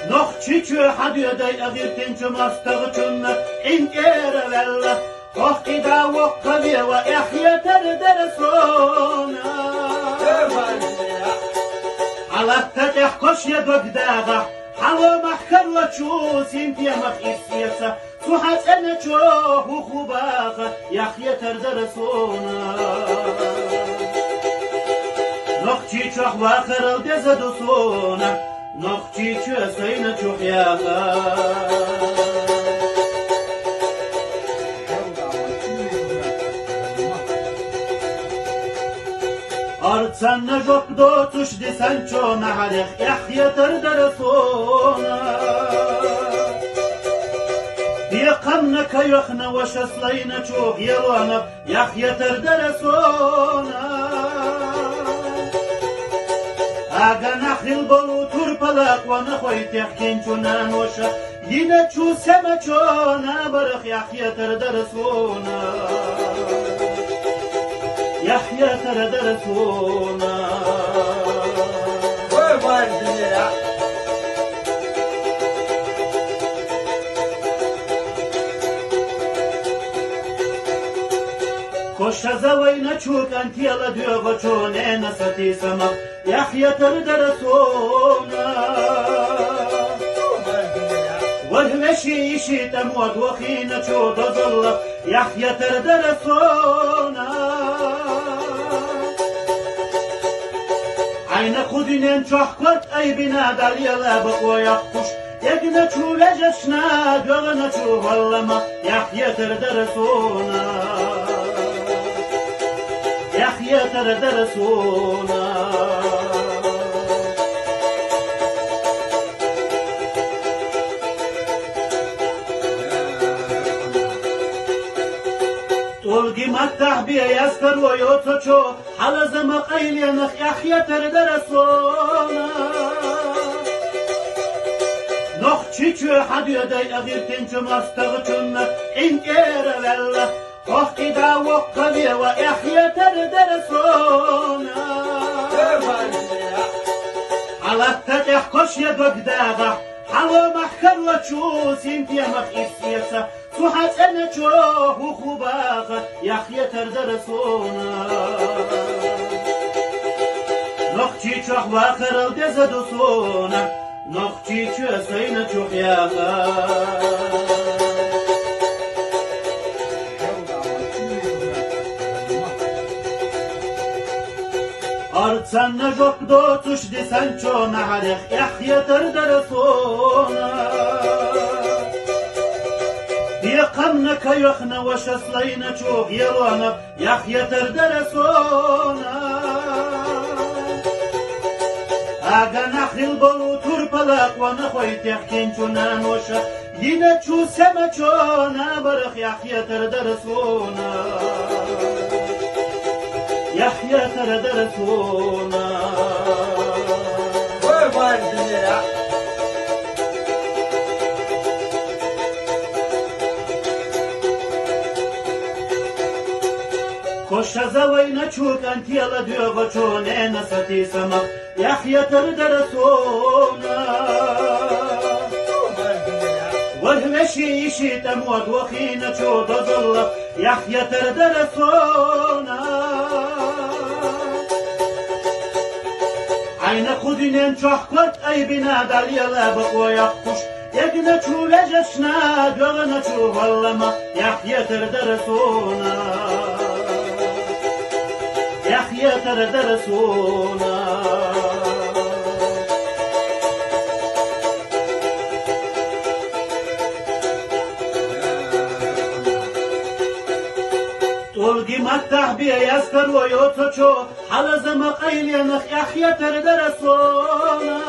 نخ تشيشو حد يدي أغير تنشو مستغشنا إنكير ولا وقتي دا وقبي ويحيى ترى درسونا على التتح كش يدك داغا حلو محكر وتشوس انتي مخ إسيسا سوحت أنا تشوه وخباغا يحيى ترى درسونا نختي تشوه واخر ودزدوسونا نختي تشوه سينا تشوه ياغا أرتسن نجوك دوتش دي سانشو نعرف يحيى ترى درسونا يقمنك يخنا وشسلينا شوف يلونا يحيى ترى درسونا أجا نخل بلو تربلاك ونخويت يحكين شونا نوشا ينا تشو سما شونا برخ يحيى ترى درسونا يحيى ترى درسونا وبردنا خوش زوی نچوک انتیلا دیو بچونه نستی سما يحيى ترى درسونا والمشي شي تموت وخينا شو ظل يحيى ترى درسونا عین خودینن چه کرد ای بنا دلیل بقوی خوش یک نچو وجشنا دوغ نچو والما یحیتر درسونا یحیتر درسونا تلقي متح بي يسكر ويوتشو حلز مقيل ينخ يحيتر درسونا نخ چيچو حد يدي اغير تنچو مستغچن انكير لله قف ادا وقبي ويحيتر درسونا على التتح كش يدوك داغا حلو محكر وچوس انت يمخ إفسيسا سوحت أنا تشوه وخباغ يحيتر درسونا نخشي تشوه واخر الدزدوسونا نخشي تشوه سينا تشوه ياغا أرتسن نجوك دوتش دي سنچو نهارخ يحيتر درسونا يقمنا كيخنا وشسلينا تشوف يلونا يحيتر درسونا اگا نخيل بلو تربلاق ونخوي تحكين چونا نوشا ينا چو سما چونا برخ يحيتر درسونا يحيتر درسونا خوش زوی نچوک انتیل دیوغ چونه نستی سمق یحیتر درسونا والهمشي شیتم و دوخی نچو دزل یحیتر درسونا عین خودینن چه کرد ای بنا دلیل بقوی خوش یک نچو وجشنا دوغ نچو والما یحیتر درسونا يحيتر درسونا تلقي متح بي يسكر ويوتشو حلز مقيل ينخ يحيتر درسونا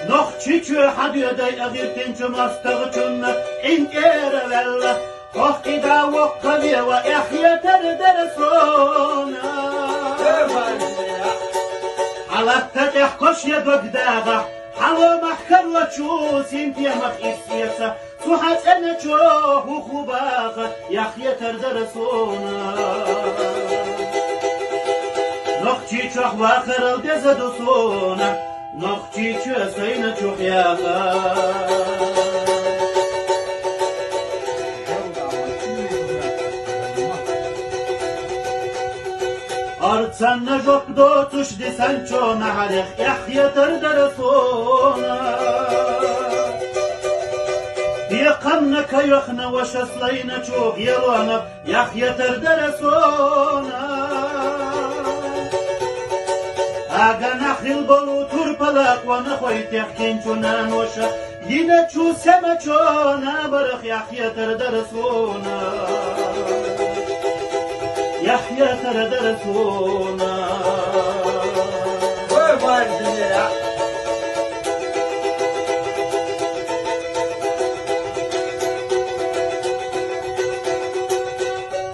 نخ چيچو حد يدي اغير تنچو مستغچن انكير لله قف ادا وقبي ويحيتر درسونا على التتح كش يدوك داغا حلو محكر وچوس انت يمخ إفسيسا سوحت أنا تشوه وخباغ يحيتر درسونا نخشي تشوه واخر الدزدوسونا نخشي تشوه سينا تشوه ياغا أرتسن نجوك دوتش دي سنچو نهارخ يحيتر درسونا يقمنا كيخنا وشسلينا تشوف يلونا يحيتر درسونا اگا نخيل بلو تربلاق ونخوي تحكين چونا نوشا ينا چو سما چونا برخ يحيتر درسونا يحيتر درسونا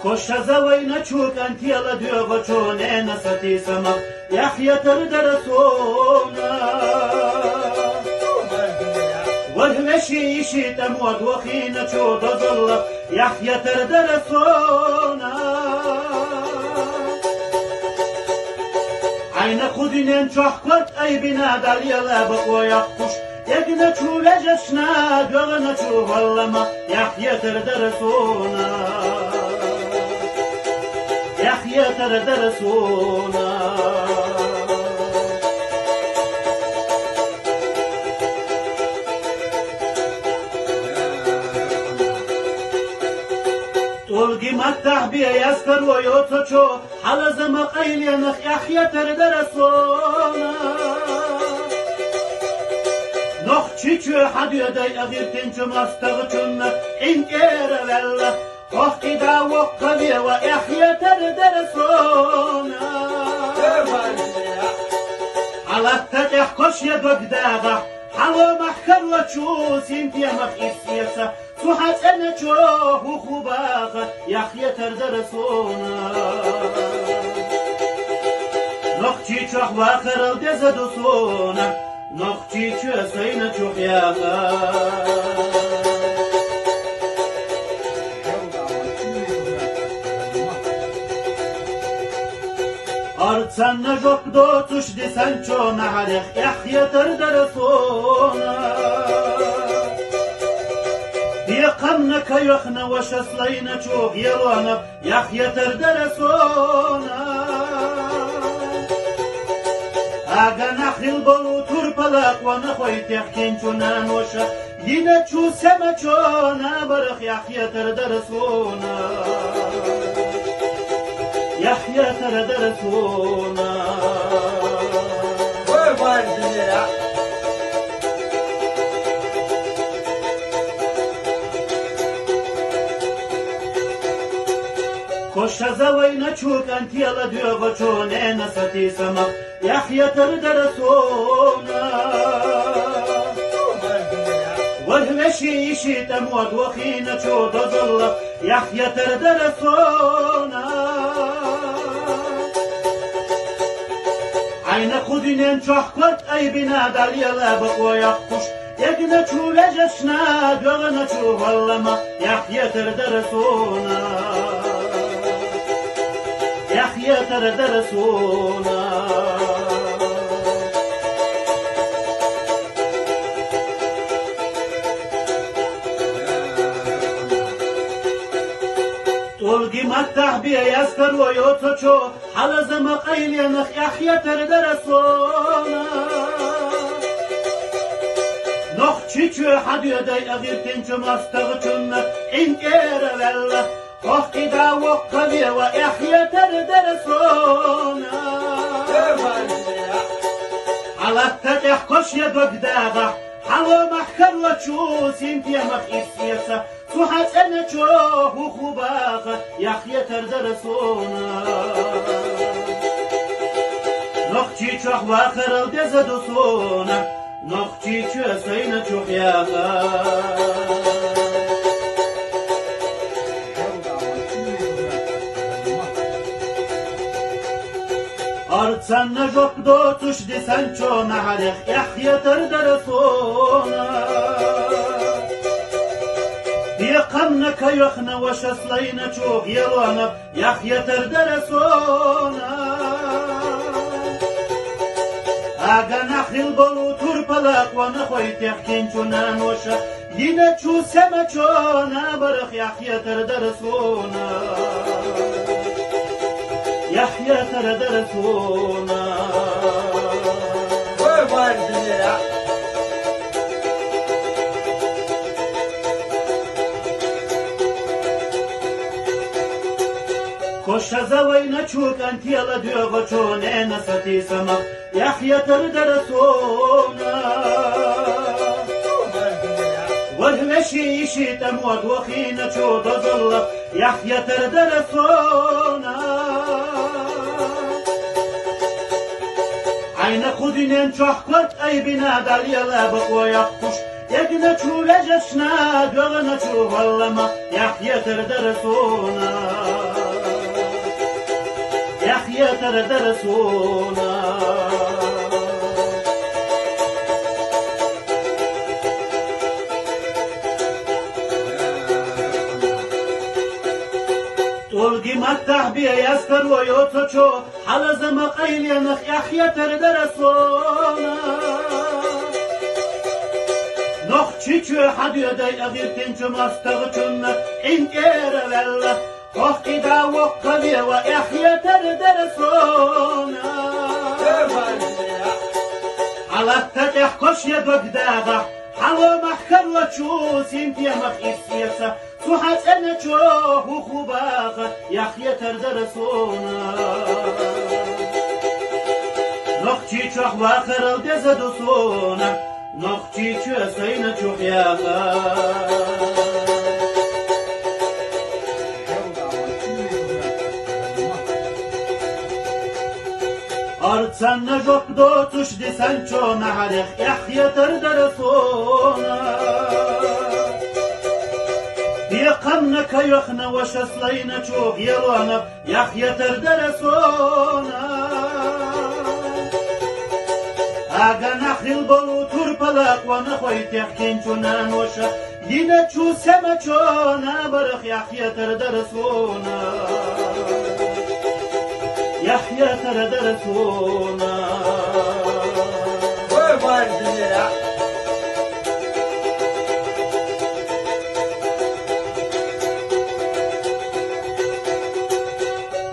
خوش زوی نچوک انتیل دیوغ چونه نستی سمق يحيتر درسونا والهمشي شيتم ودوخي نچو دزل يحيتر درسونا عین خودینن چه کرد ای بنا دلیل بقوی خوش یک نچو وجشنا دوغ نچو والما يحيتر درسونا يحيتر درسونا تلقي متح بي يسكر ويوتشو حلزم قيلينخ يحيى تردرسونا نخ چيچو حديدي أغير تنچو مستغچون إنكير ولا وقدا وقبي ويحيى تردرسونا على التدح كش يدوك داغا حلو محكر وچوس انتيا مخيسيسا سوحات انا چوه خوباغا يحيى تردرسونا نخچي چوخ واخر الدزدوسونا نخچي چو سينا چوخ ياغا Artsanna jok do tuş desen ço naharek Yahya terdresona Diqamna kayokhna washaslayna ço yelona Yahya terdresona Aga nakhil bolu turpalak wa nakhoy tehkin chunan washa Yine çu sema ço nabarak Yahya terdresona يحيى تردرسونا وردنا كوش زوينا تشوك انت يلا ديوغو چونينا ستي سما يحيى تردرسونا وهمشي شي تموت وخينا تشو دزل يحيى تردرسونا Ayna kudinen çahkart ay bina dalyala bakoya kuş Yegna çulajashna dogana çuvallama Yahya terdresuna Yahya terdresuna Tolgi mattah biya yaskar wa yotocho حلزم قيلينخ يحيى تردرسونا نخ چيچو حديدي أغير تنچو مستغچون إنكير ولا وقدا وقبي ويحيى تردرسونا على التدح كش يدوك داغا حلو محكر وچوس انتيا مخيسيسا سوحات انا چوه خوباغا يحيى تردرسونا نخچي چوخ واخر الدزدوسونا نخچي چو سينا چوخ ياغا Artsanna jok do tuş desen ço naharek Yahya terdresona Diqamna kayokhna washaslayna ço yelona Yahya terdresona Aga nakhil bolu turpalak wa nakhoy tehkin chunan washa Yine çu sema ço nabarak Yahya terdresona يحيى تردرسونا وردنا كوش زوينا چوك انت يلا ديوغو چونينا ستي سما يحيى تردرسونا وهمشي شي تموت وخينا چو دزل يحيى تردرسونا Ayna kudinen çahkart ay bina dalyala bakoya kuş Yegna çulajashna dogana çuvallama Yahya terdresuna Yahya terdresuna Tolgi mattah biya yaskar wa yotocho حلزم قيلينخ يحيى تردرسونا نخ چيچو حديدي أغير تنچو مستغچون إنكير ولا وقدا وقبي ويحيى تردرسونا على التدح كش يدوك داغا حلو محكر وچوس انتيا مخيسيسا صحت أنا تشوه وخباخ يحيى تردرسونا نختي تشوه واخر ودزدوسونا نختي تشوه سينا تشوه ياخا أرتسن نجوك دوتش دي سانشو معرخ يحيى تردرسونا يقمنك يخنا وشسلينا تشوف يرونا يحيى تردرسونا أغا نخل البلو تربلاك ونخويت يحكين جنان وشا ينا تشو سما تشونا برخ يحيى تردرسونا يحيى تردرسونا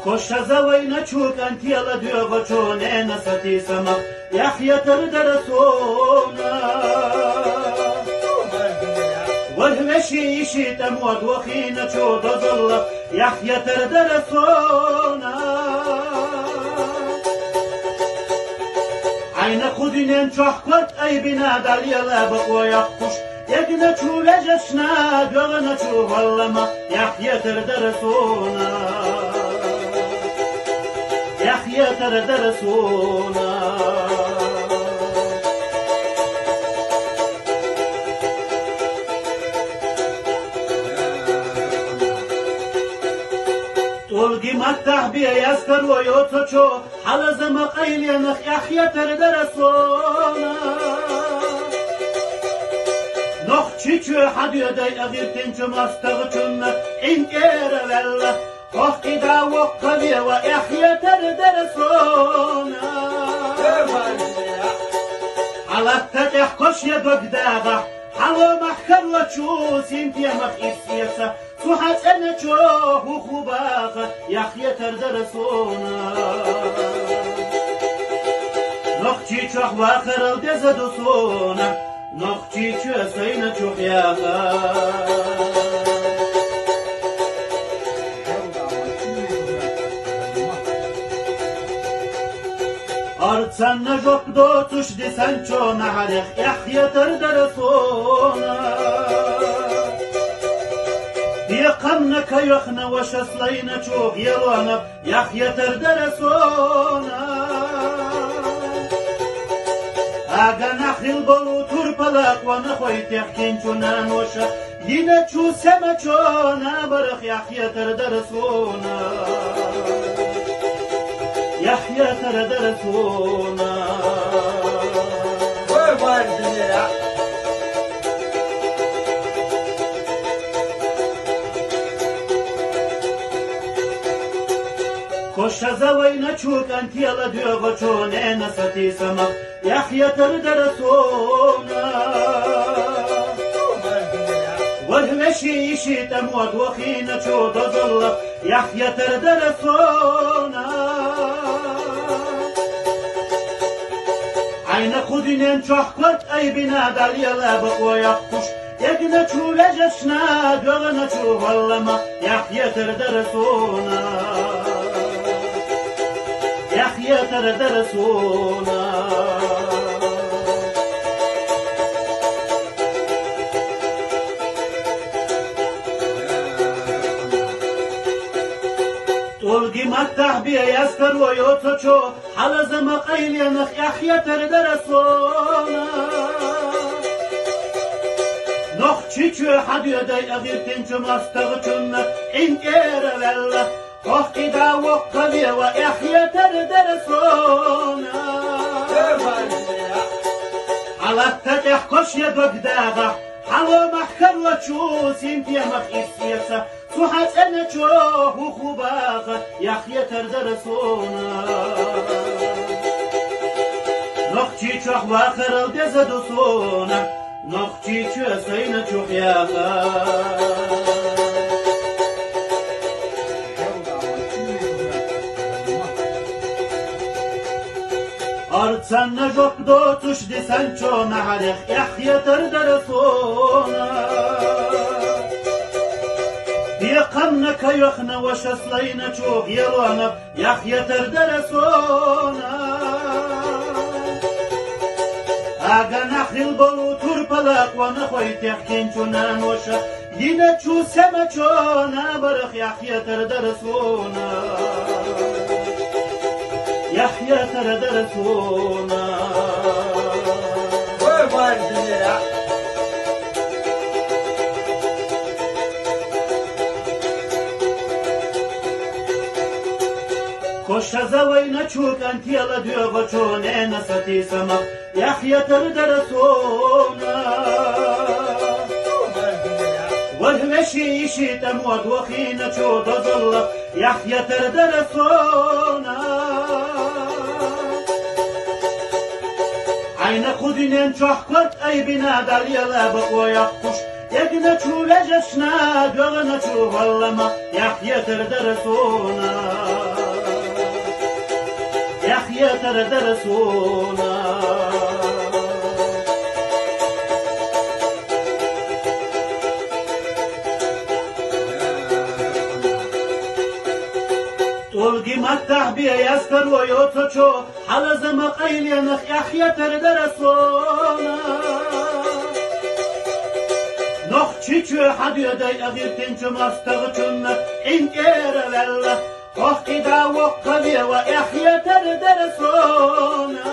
خوش زوينا تشوك انت يلا ديوغو چون انا ستي سما يحيى تردرسونا والهمشي يشي تموت وخينا تشو دظل يحيى تردرسونا عين خدين شحكت اي بنادر يلا بقوا يخش يقنا تشو لجشنا دوغنا تشو والله يحيى تردرسونا يحيى تردرسونا طولقي متح بيا يسكر ويوتشو حلز مقيل ينخ يحيى تردرسونا نخ تشيشو حد يدي أغير تنشو مستغشن إنكير ولا وقتي دا وقبي ويحيى تردرسونا على التتح كش يدك داغة حلو محكر وتشوس انتي مخيف سياسة صحت انا تشوه وخباخة يحيى تردرسونا نختي تشوه واخر ودزدوسونا نختي تشوه سينا تشوه ياخا أرتسن نجوك دوتش دي سانشو معرخ يحيى تردرسونا يقمنك يخنا وشسلينا تشوف يرونا يحيى تردرسونا أغا نخل البلو تربلاك ونخويت يحكين جنان وشا ينا تشو سما تشونا برخ يحيى تردرسونا يحيى تردرسونا خوش زوينا تشوك انت يلا ديوغو چون انا ستي سما يحيى تردرسونا والهمشي يشي تموت وخينا تشو دظل يحيى تردرسونا عين خدين شحكت اي بنادر يلا بقوا يخش يقنا تشو لجشنا دوغنا تشو والله يحيى تردرسونا يحيى تردرسونا طولقي متح بيا يسكر ويوتشو حلز مقيل ينخ يحيى تردرسونا نخ تشيشو حد يدي أغير تنشو مستغشن إنكير ولا وقتي دا وقبي ويحيى تردرسونا على التتح كش يدك داغة حلو محكر وتشوس انتي مخيف سياسة صحت انا تشوه وخباخة يحيى تردرسونا نختي تشوه واخر ودزدوسونا نختي تشوه سينا تشوه ياخا أرتسن نجوك دوتش دي سانشو معرخ يحيى تردرسونا بيقمنك يخنا وشصلين شوق يلونا يحيى تردرسونا اگه نخیل بلو تور پلاق و نخوی تحکین چونان وشا یینه چو سمه چونا برخ یحیی تردرسونا یحیی تردرسونا قربان دنیا خوش زوی نچوک انتیلا دیو چونه نستی سما یحیی تردرسونا والهمشي شيتم ودوخينا شو ظل يحيى تردرسونا عين خدين شحكت اي بنا داليا لا بقوى يخش يقنا شو لجشنا جغنا شو ظلما يحيى تردرسونا يحيى تردرسونا طلقي متح بيا يسكر ويوتشو حلز مقايل ينخ يحيى تردرسونا نخ چيچو حد يدي اغير تنچو مستغچون انك ايرلل وقت دا وقبي ويحيى تردرسونا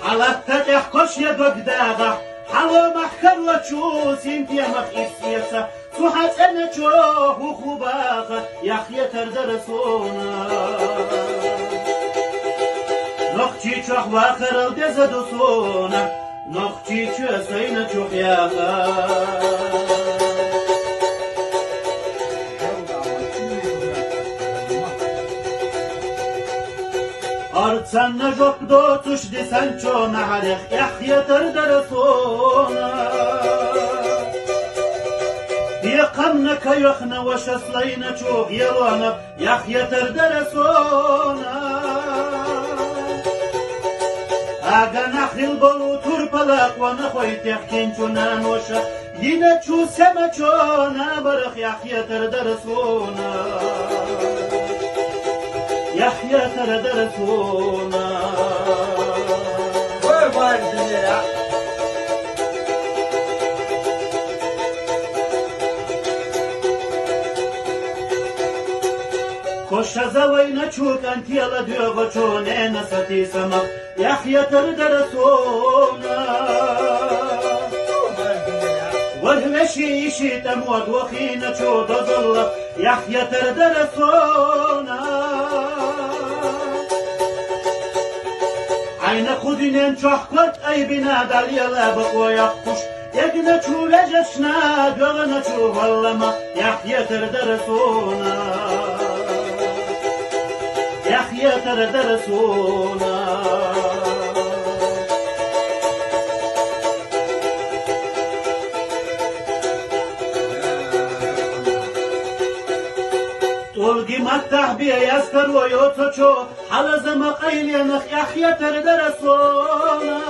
على التتح كش يدوك داغا حلو محكر وتشو سنتيا مخيسيسا سوحت انا تشوه وخباغا يحيى تردرسونا نخشي تشوح واخر الدزدوسونا نخشي تشو سينا تشوح ياغا أرتسن نجوك دوتش دي سانشو نحرخ يحيى تردرسونا بيقمنك يخنا وشصلين شوق يلونا يحيى تردرسونا اگه نخيل بلو تور پلاق و نخوي تحكين چونان وشا ينا چو سما چونا برخ يحيى تردرسونا يحيى تردرسونا قربان دنیا خوش زوی نچوک انتیلا دیو چونه نستی سما يحيى تردرسونا والهمشي شيتم ودوخينا شو ظل يحيى تردرسونا عين خدين شحكت اي بنا داليا لا بقوى يخش يقنا شو لجشنا جغنا شو ظلما يحيى تردرسونا يحيى تردرسونا طلقي متح بيا يسكر ويوتشو حلز مقايل ينخ يحيى تردرسونا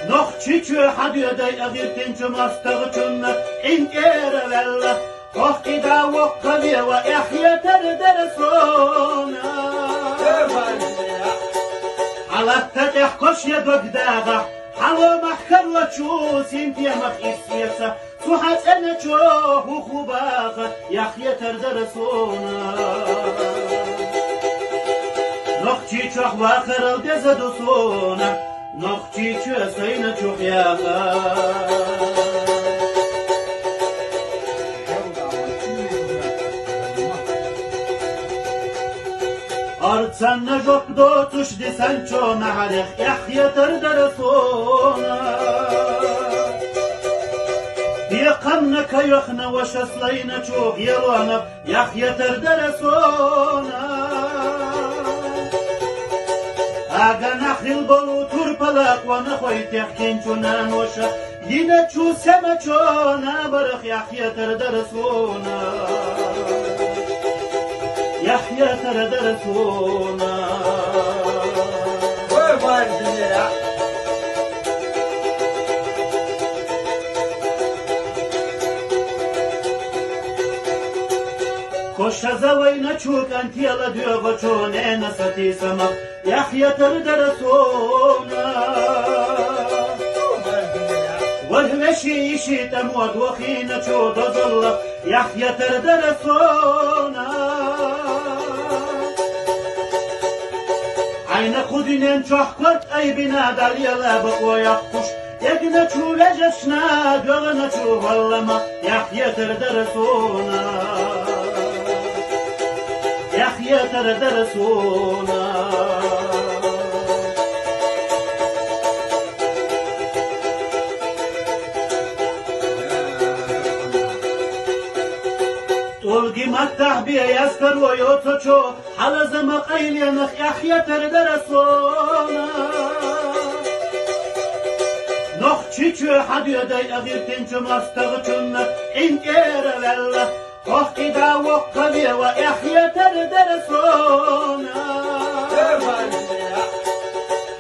نخ چيچو حد يدي اغير تنچو مستغچون انك ايرلل وقت دا وقبي ويحيى تردرسونا على التتح كش يدوك داغا حلو محكر وتشو سنتيا مخيسيسا سوحت انا تشوه وخباغا يحيى تردرسونا نخشي تشوح واخر الدزدوسونا نخشي تشو سينا تشوح ياغا أرتسن نجوك دوتش دي سانشو نحرخ يحيى تردرسونا بيقمنك يخنا وشصلين شوق يلونا يحيى تردرسونا اگه نخيل بلو تور پلاق و نخوي تحكين چونان وشا ينا چو سما چونا برخ يحيى تردرسونا يحيى تردرسونا قربان دنیا زوي نشوك أنت يلا ديوغ شونين ستي سما يحيى تردرسونا والهمشي شي تموت وخينا شو ظل يحيى تردرسونا عين خدين شحكت أي بنادى يلا بقوا يخش يقنا شو لجشنا دوغنا شو والله يحيى تردرسونا يحيى تردرسونا تلقي متح بي يستر ويوتشو حلز مقيل ينخ يحيى تردرسونا نخ تشيشو حد يدي أغير تنشو مستغشن إنكير والله وقت دا وقبي ويحيى تردرسونا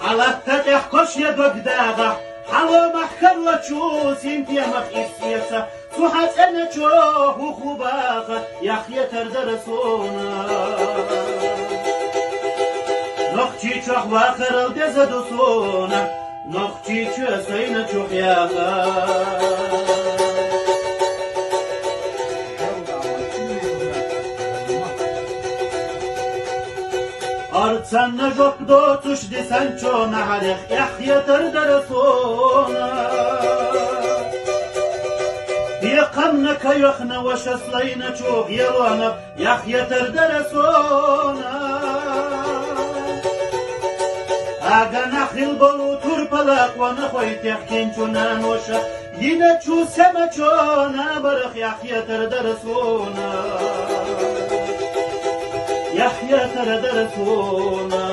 على التدح كش يدوك داغا حلو محكر وتشوس انتي مخيف سياسة سوحات انا تشوه وخباغا يحيى تردرسونا نخشي تشوح واخر الدزدوسونا نخشي تشوسينا تشوح ياغا أرتسنا جوك دوتش دي سانشو نعرف يحيى تردرسونا يقمنك يخنا وشسلينا تشوف يرونا يحيى تردرسونا أغا نخيل بلو تربلاك ونخويت يحكين شنان وشا ينتشو سمتشونا برخ يحيى تردرسونا يحيى تردرسونا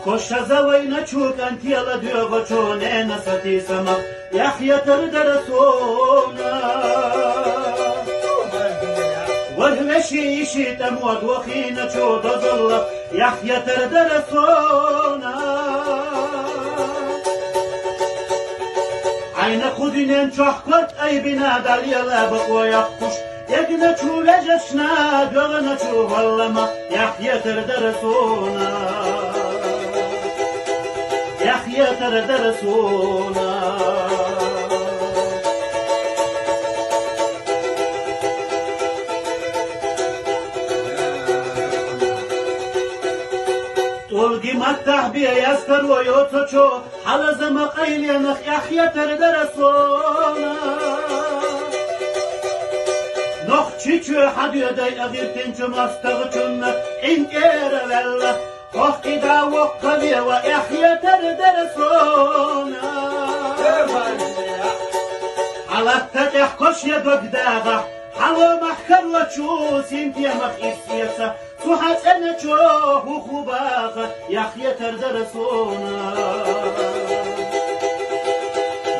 كش زوي نشوك أنت يلا ديوغ شونين ستي سما يحيى تردرسونا والهمشي شي تموت وخينا شو ظل يحيى تردرسونا عين خدين شحكت أي بنادى يلا بقوا يخش يقنا شو لجشنا دوغنا شو والله يحيى تردرسونا يحيى تردرسونا تلقي متح بي يستر ويوتشو حلز مقيل ينخ يحيى تردرسونا نخ تشيشو حد يدي أغير تنشو مستغشن إنكير والله وقت دا وقبي ويحيى تردرسونا على التدح كش يدوك داغا حلو محكر وتشوس انتي مخيف سياسة سوحات انا تشوه وخباغا يحيى تردرسونا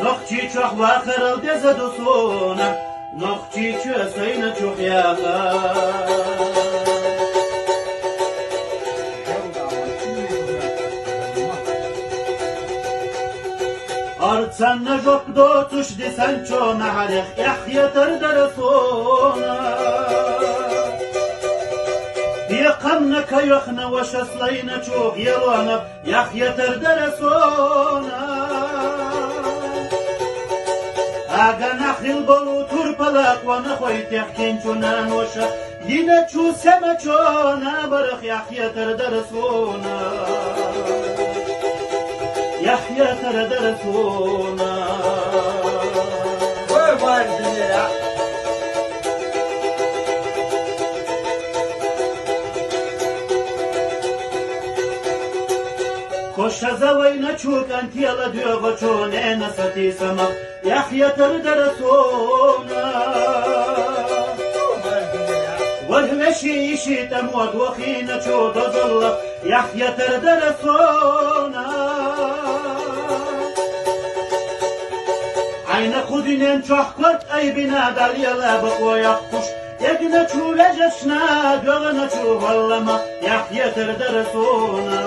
نخشي تشوح واخر الدزدوسونا نخشي تشوسينا تشوح ياغا أرتسنا جوك دوتش دي سانشو نعرف يحيى تردرسونا يقمنك يخنا وشسلينا تشوف يرونا يحيى تردرسونا أغا نخيل بلو تربلاك ونخويت يحكين شنان وشا ينتشو سمتشونا برخ يحيى تردرسونا يحيى تردرسونا كش زوي نشوك أنت يلا ديوغ شونين ستي سما يحيى تردرسونا والهمشي شي تموت وخينا شو ظل يحيى تردرسونا عين خدين شحكت أي بنادى يلا بقوا يخش يقنا شو لجشنا دوغنا شو والله يحيى تردرسونا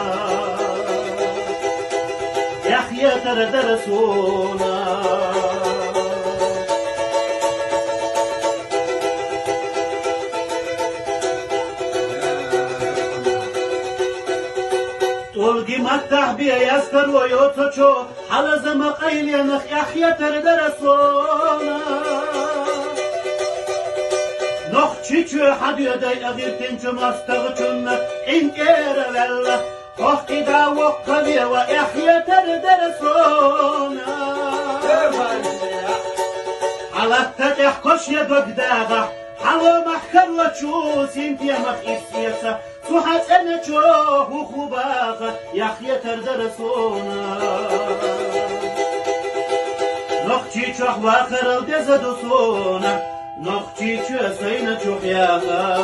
درسونا طولقي متح بيا يسكر ويوتشو حلز مقايل ينخ يحيى درسونا نخ چيچو حد يدي أغير تنچو مستغچون إنكير ولا وقتي دا وقلي وإحيى درسونا على التدح كش يدك داغا حلو محكر وتشوس انتي مخ إسيسا سوحت أنا تشوه وخباغا يحيى درسونا نخ چيچو واخر ودزدوسونا نخ چيچو سينا چوخياغا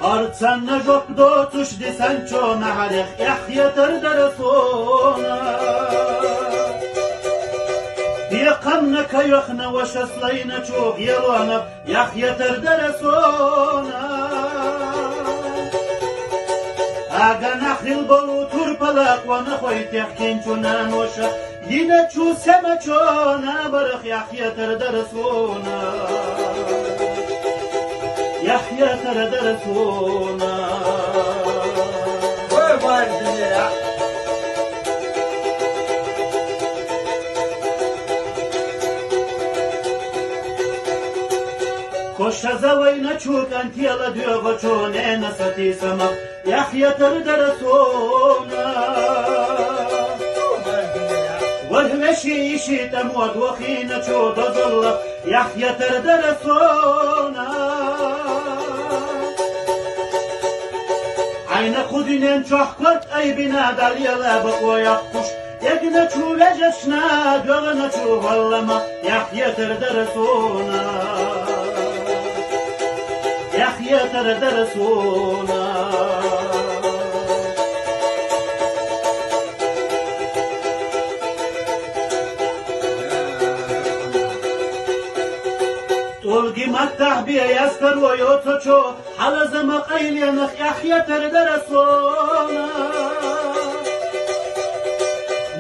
أرتسن جوك دوتش دي سانشو معرخ يحيى درسونا دي قمنك يخنا وشسلينا تشوف يلونا يحيى درسونا أغا نخل بلو تربلاق ونخوي تحكين چونان وشا ينا تشو سما چونا برخ يحيى درسونا يحيى درسونا كوش زوينا تشوك انت يلا ديوغو چون انا ستي سما يحيى درسونا والمشي شي تموت وخينا تشو دزل يحيى درسونا عين خدين شحكت أي بنادر يلا بقوا يقش يقنا شو لجشنا دوغنا شو والله يحيى درسونا يحيى درسونا طولقي متح بيا يسكر ويوتشو حلز مقايل ينخ يحيى درسونا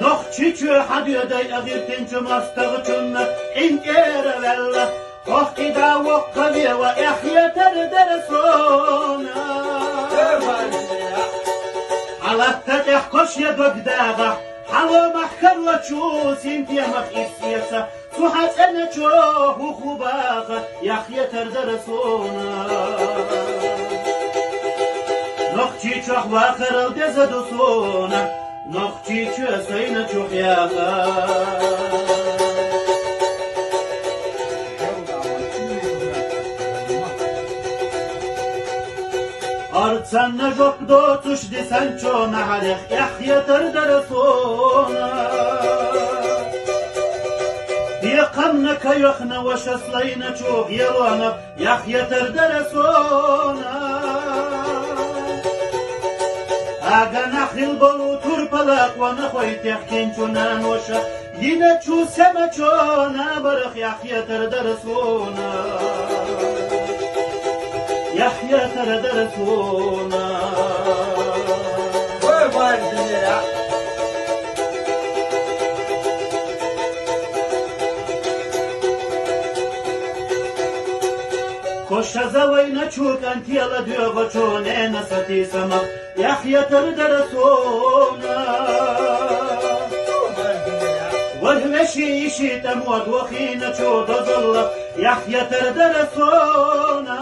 نخ چيچو حد يدي أغير تنچو مستغچون إنكير ولا وقتي دا وقلي ويحيى درسونا على التدح كش يدك داغا حلو محكر وتشوس انتي مخ إسيسا سوحت أنا تشوه وخباغا يحيى درسونا نخ چيچو واخر ودزدوسونا نخ چيچو سينا چوخياغا أرتسن جوك دوتش دي سانشو معرخ يحيى درسونا دي قمنك يخنا وشسلينا تشوف يلونا يحيى درسونا أغا نخل بلو تربلاق ونخوي تحكين چونان وشا ينا تشو سما چونا برخ يحيى درسونا يحيى درسونا كوش زوينا تشوك انت يلا ديوغو چون انا ستي سما يحيى درسونا والمشي شي تموت وخينا تشو دزل يحيى درسونا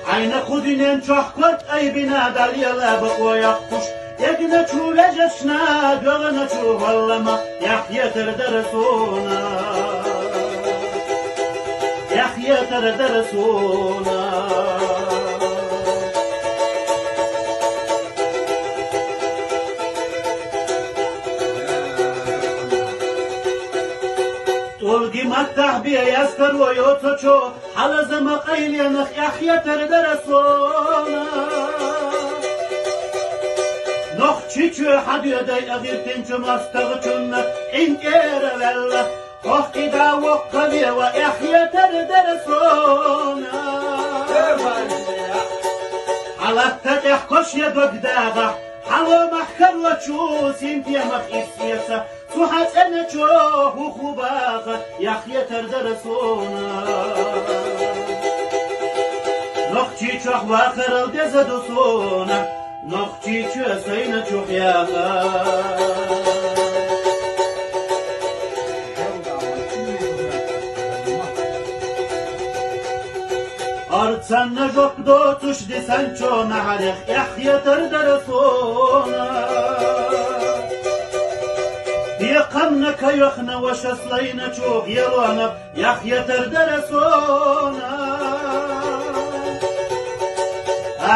عين خدين شحكت أي بنادر يلا بقوا يقش يقنا شو لجشنا دوغنا شو والله يحيى درسونا يحيى درسونا طولقي متح بيا يسكر ويوتشو حلز مقايل ينخ يحيى درسونا نخ چيچو حد يدي أغير تنچو مستغچون إنكير ولا وقدا وقبي وإحيا تردرسونا على التتح كش يدوك داغا حلو محكر وتشوس انت يا مخيف سياسة سوحات انا تشوه وخباغا يحيا تردرسونا نختي تشوح واخر الدزدوسونا نختي تشوسين تشوح ياغا Artsan jok do tush di sancho na halekh Yahya terdrسونا Biqamna kayokhna washaslayna chog yelwana Yahya terdrسونا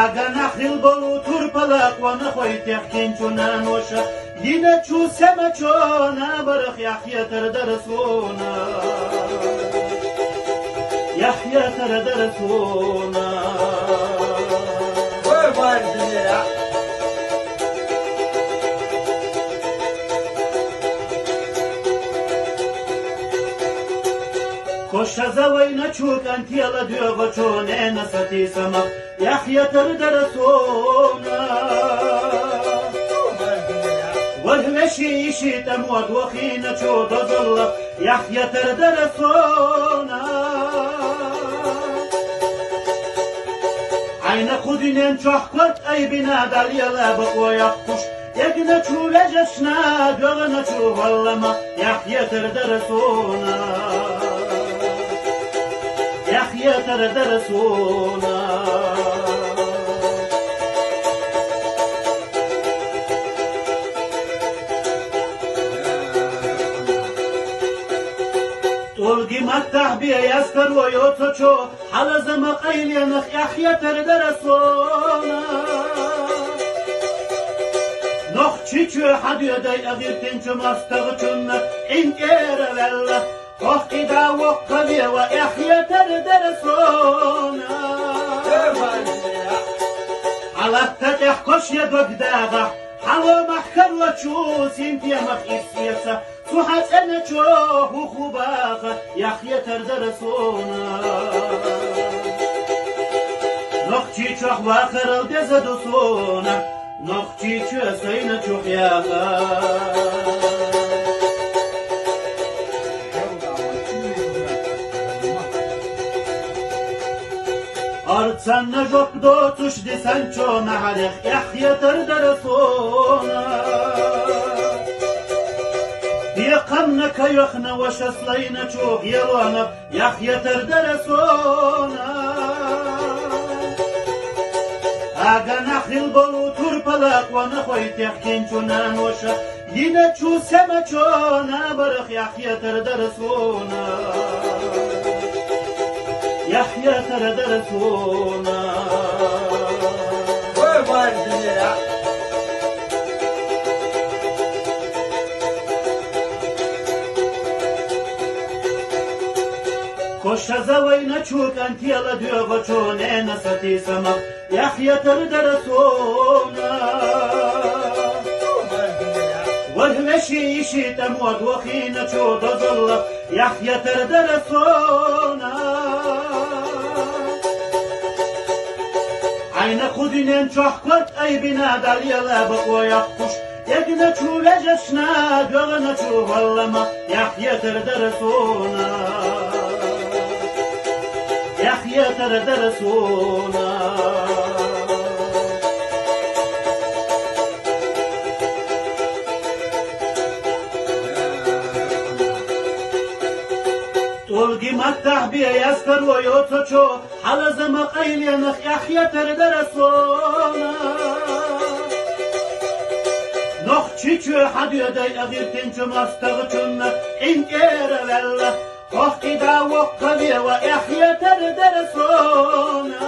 Aga nakhil bolu turpalaq wa nakhoyt yakhkinchuna nosha Yina chu semachona barakh Yahya terdrسونا يحيى تردرسونا كوش زوينا تشوك انت يلا ديوغو تشون انا ستي سما يحيى تردرسونا والهمشي يشي تموت وخينا تشو تظل يحيى تردرسونا عين خدين شحكت أي بنادر يلا بقوى يقش يقنا تشو لجشنا جغنا تشو والله يحيى تردرسونا يحيى تردرسونا تلقي متح بيا يسكر ويوتشو على زمق ايلينخ يحيى تردرسونا نخ تشيشو حد يدي اغير تنشو مستغشن انك ايرلل وقدا وقبي ويحيى تردرسونا على التتح كش يدوك داغا حلو محكر وتشوس انت يا مخيف سياسة سوحات انا تشوه وخباغا يحيى تردرسونا نختي تشوح واخر الدزدوسونا نختي تشوسين تشوح ياغا Artsan jok do tush di sancho na halekh Yahya terdrسونا Biqamna kayokhna washaslayna chog yelwana Yahya terdrسونا Aga nakhil bolu turpalaq wa nakhoyt yakhkinchuna nosha Yina chu semachona barakh Yahya terdrسونا يحيى تردرسونا كوش زوينا تشوك انت يلا ديوغو تشون انا ستي سما يحيى تردرسونا والهمشي يشي تموت وخينا تشو تظل يحيى تردرسونا عين خدين شحكت أي بنادر يلا بقوى يقش يقنا تشو لجشنا جغنا تشو والله يحيى تردرسونا يحيى تردرسونا تلقي متح بيا يسكر ويوتشو على زمق ايلينخ يحيى تردرسونا نخ تشيشو حد يدي اغير تنشو مستغشن انك ايرلل وقدا وقبي ويحيى تردرسونا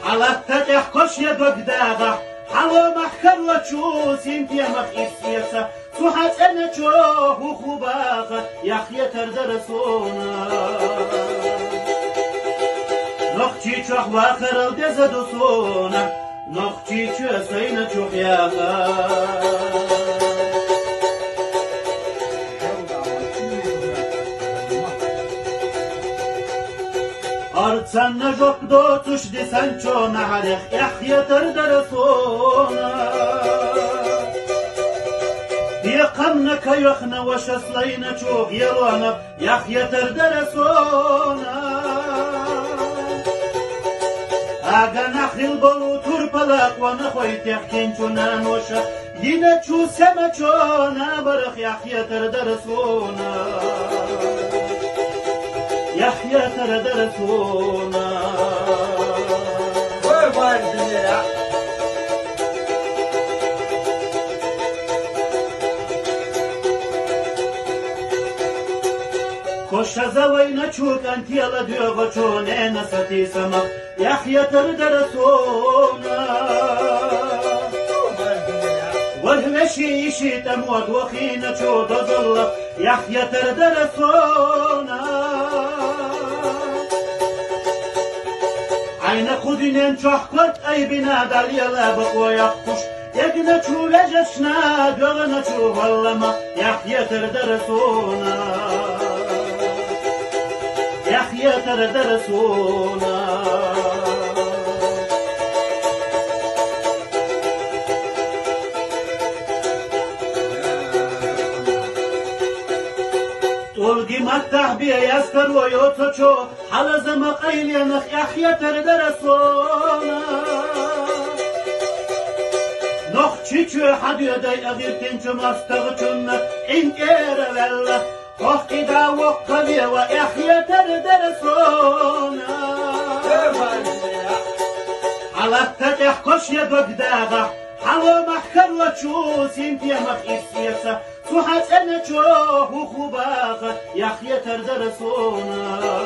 على التتح كش يدوك داغا حلو محكر وتشوس انت يا مخيف سياسة سوحات انا تشوه وخباغا يحيى تردرسونا نختي تشوح واخر الدزدوسونا نختي تشوسين تشوح ياغا Artsanna jok dotuş desen çona harek yahyeter deresona Diqamna kayoxna vaşaslayna çok yelona yahyeter deresona Aga nakhil bolu turpalak wana khoyt yakinchuna nosha Yine çu sema çona barık yahyeter deresona Yahya terede Resul'a Vay vay dünya. Koşa zavayna çuk antiyala diyor goçone nasati sama Yahya terede Resul'a Vahveşi işitem vadvakina çoğda zalla Yahya terede Resul'a Ayna kudinen çohkort ay binadal yala bakwa yakkuş Yegna çuvejeşna dölana çuvallama Yahya terede Resul'a Yahya terede Resul'a Tolgi mattah biya yaskar wa yotocho Halazama qayliyanakh Yahya terede Resul'a Noh çiçü hadiyaday agirtinçü mastagı çunna İnkere vella Hoqida waqabiya wa Yahya terede Resul'a Alatta tehkoş ya dogdaga Hava mahkar wa çuz intiya maqisiyasa Suhat ene çoğu hubaga Yahya terede Resul'a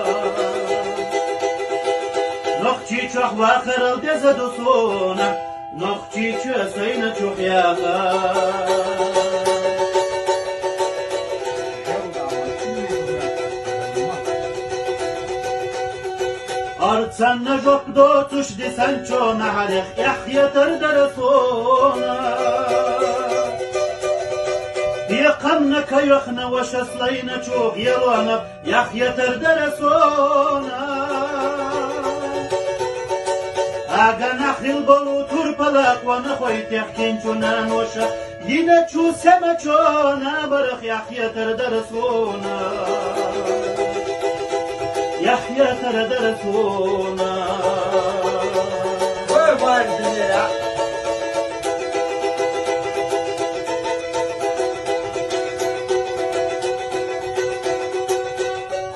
Nokçi çok vakırıl deze dusuna Nokçi çöseyne çok yaga Artsanna jok dotuş desen çona harek Yahya terede Resul'a Diqamna kayoxna vaşaslayna çok yelona Yahya terede Resul'a Aga nakhil bolu turpalak wana khoyt yakinchuna nosha Yine çu sema çona barık Yahya terede Resul'a Yahya terede Resul'a Vay vay dünya.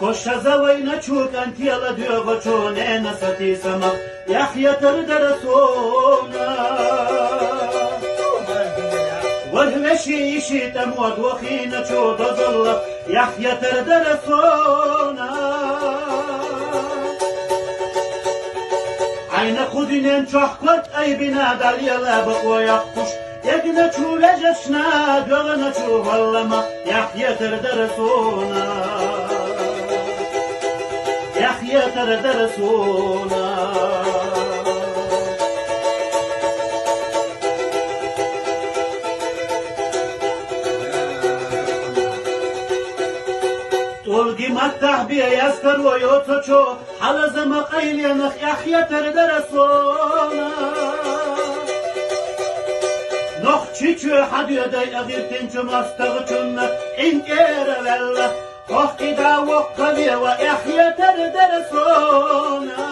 Koşa zavayna çuk antiyala diyor goçone nasati sama Yahya terede Resul'a Vahveşi işitem vadvakina çoğda zalla Yahya terede Resul'a Ayna kudinen çohkort ay binadal yala bakwa yakkuş Yegna çuvejeşna dölana çuvallama Yahya terede Resul'a Yahya terede Resul'a Tolgi mattah biya yaskar wa yotocho Halazama qayliyanakh Yahya terede Resul'a Noh çiçü hadiyaday agirtinçü mastagı çunna İnkere vella Hoqida waqabiya wa Yahya terede Resul'a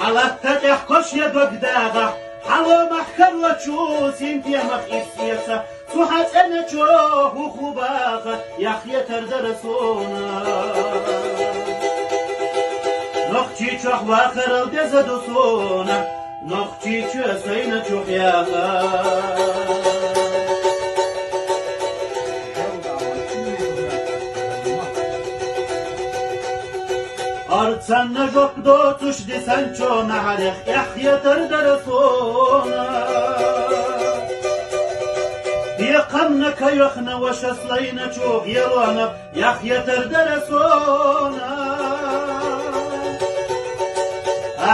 Alatta tehkoş ya dogdaga Hava mahkar wa çuz intiya maqisiyasa Suhat ene çoğu hubaga Yahya terede Resul'a Nokçi çok vakırıl deze dusuna Nokçi çöseyne çok yaga Artsanna jok dotuş desen çona harek Yahya terede Resul'a Diqamna kayoxna vaşaslayna çok yelona Yahya terede Resul'a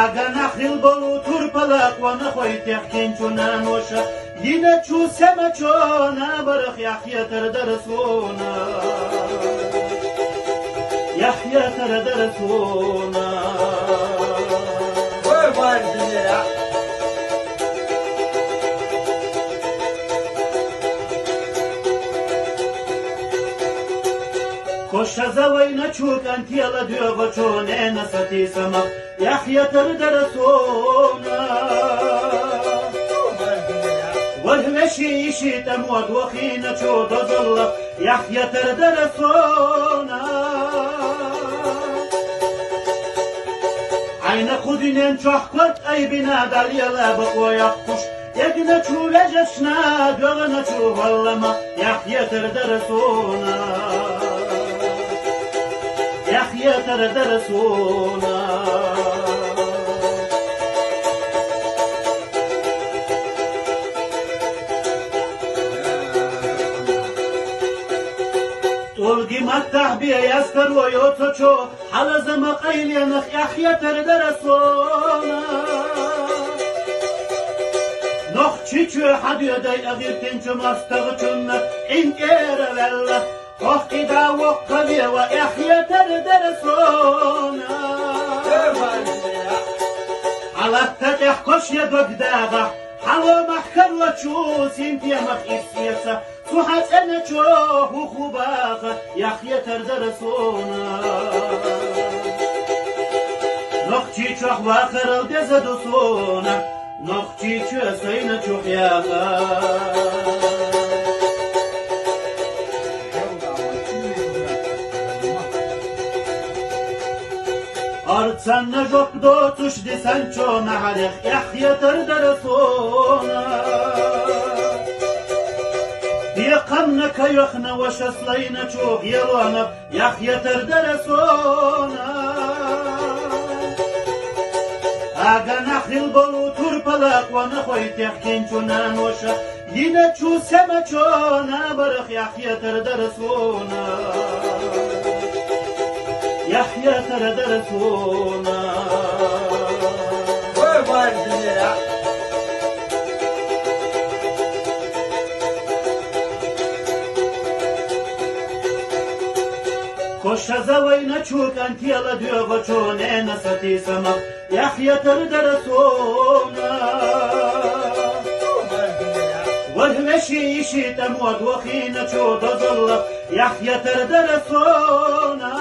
Aga nakhil bolu turpalak wana khoyt yakinchuna nosha Yine çu sema çona barık Yahya terede Resul'a يحيى تردرسونا قربان دنيا Koşa zavayna çuk antiyala diyor baçone nasati sama Yahya terdresona والمشي شيتم وخينا شو ضل يحيى تردرسونا عين خدين شحقت أي بنا داليلا بقوا يقش يقنا شو لجشنا دوغنا شو والله يحيى تردرسونا يحيى تردرسونا طولقي متح بيا يسكر ويوتشو حلز مقايل ينخ يحيى تردرسونا نخ تشيشو حد يدي أغير تنشو مستغشن إنكير والله Kohki da وقفي ويحيى تردرسونا على التدح كش يدق داغا حلو محكر وتشوس انتي مخ إفسيسا سوحات أنا تشوه وخباغا يحيى تردرسونا نخشي تشوح واخر الدزدوسونا نخشي تشوسين تشوح ياغا Artsanna jok dotuş desen ço mahalek Yahya terdresona Diqamna kayukhna washaslayna ço yelona Yahya terdresona Aga nakhil bolu turpalak wa nakhoyt yahkin chunan washa Yine ço sema ço nabarख Yahya terdresona يحيى تردرسونا قربان دنيا Koşa zavayna çuk antiyala diyor baçone nasati sama Yahya terdresuna والمشي شيتم وخينا شو ضل يحيى تردرسونا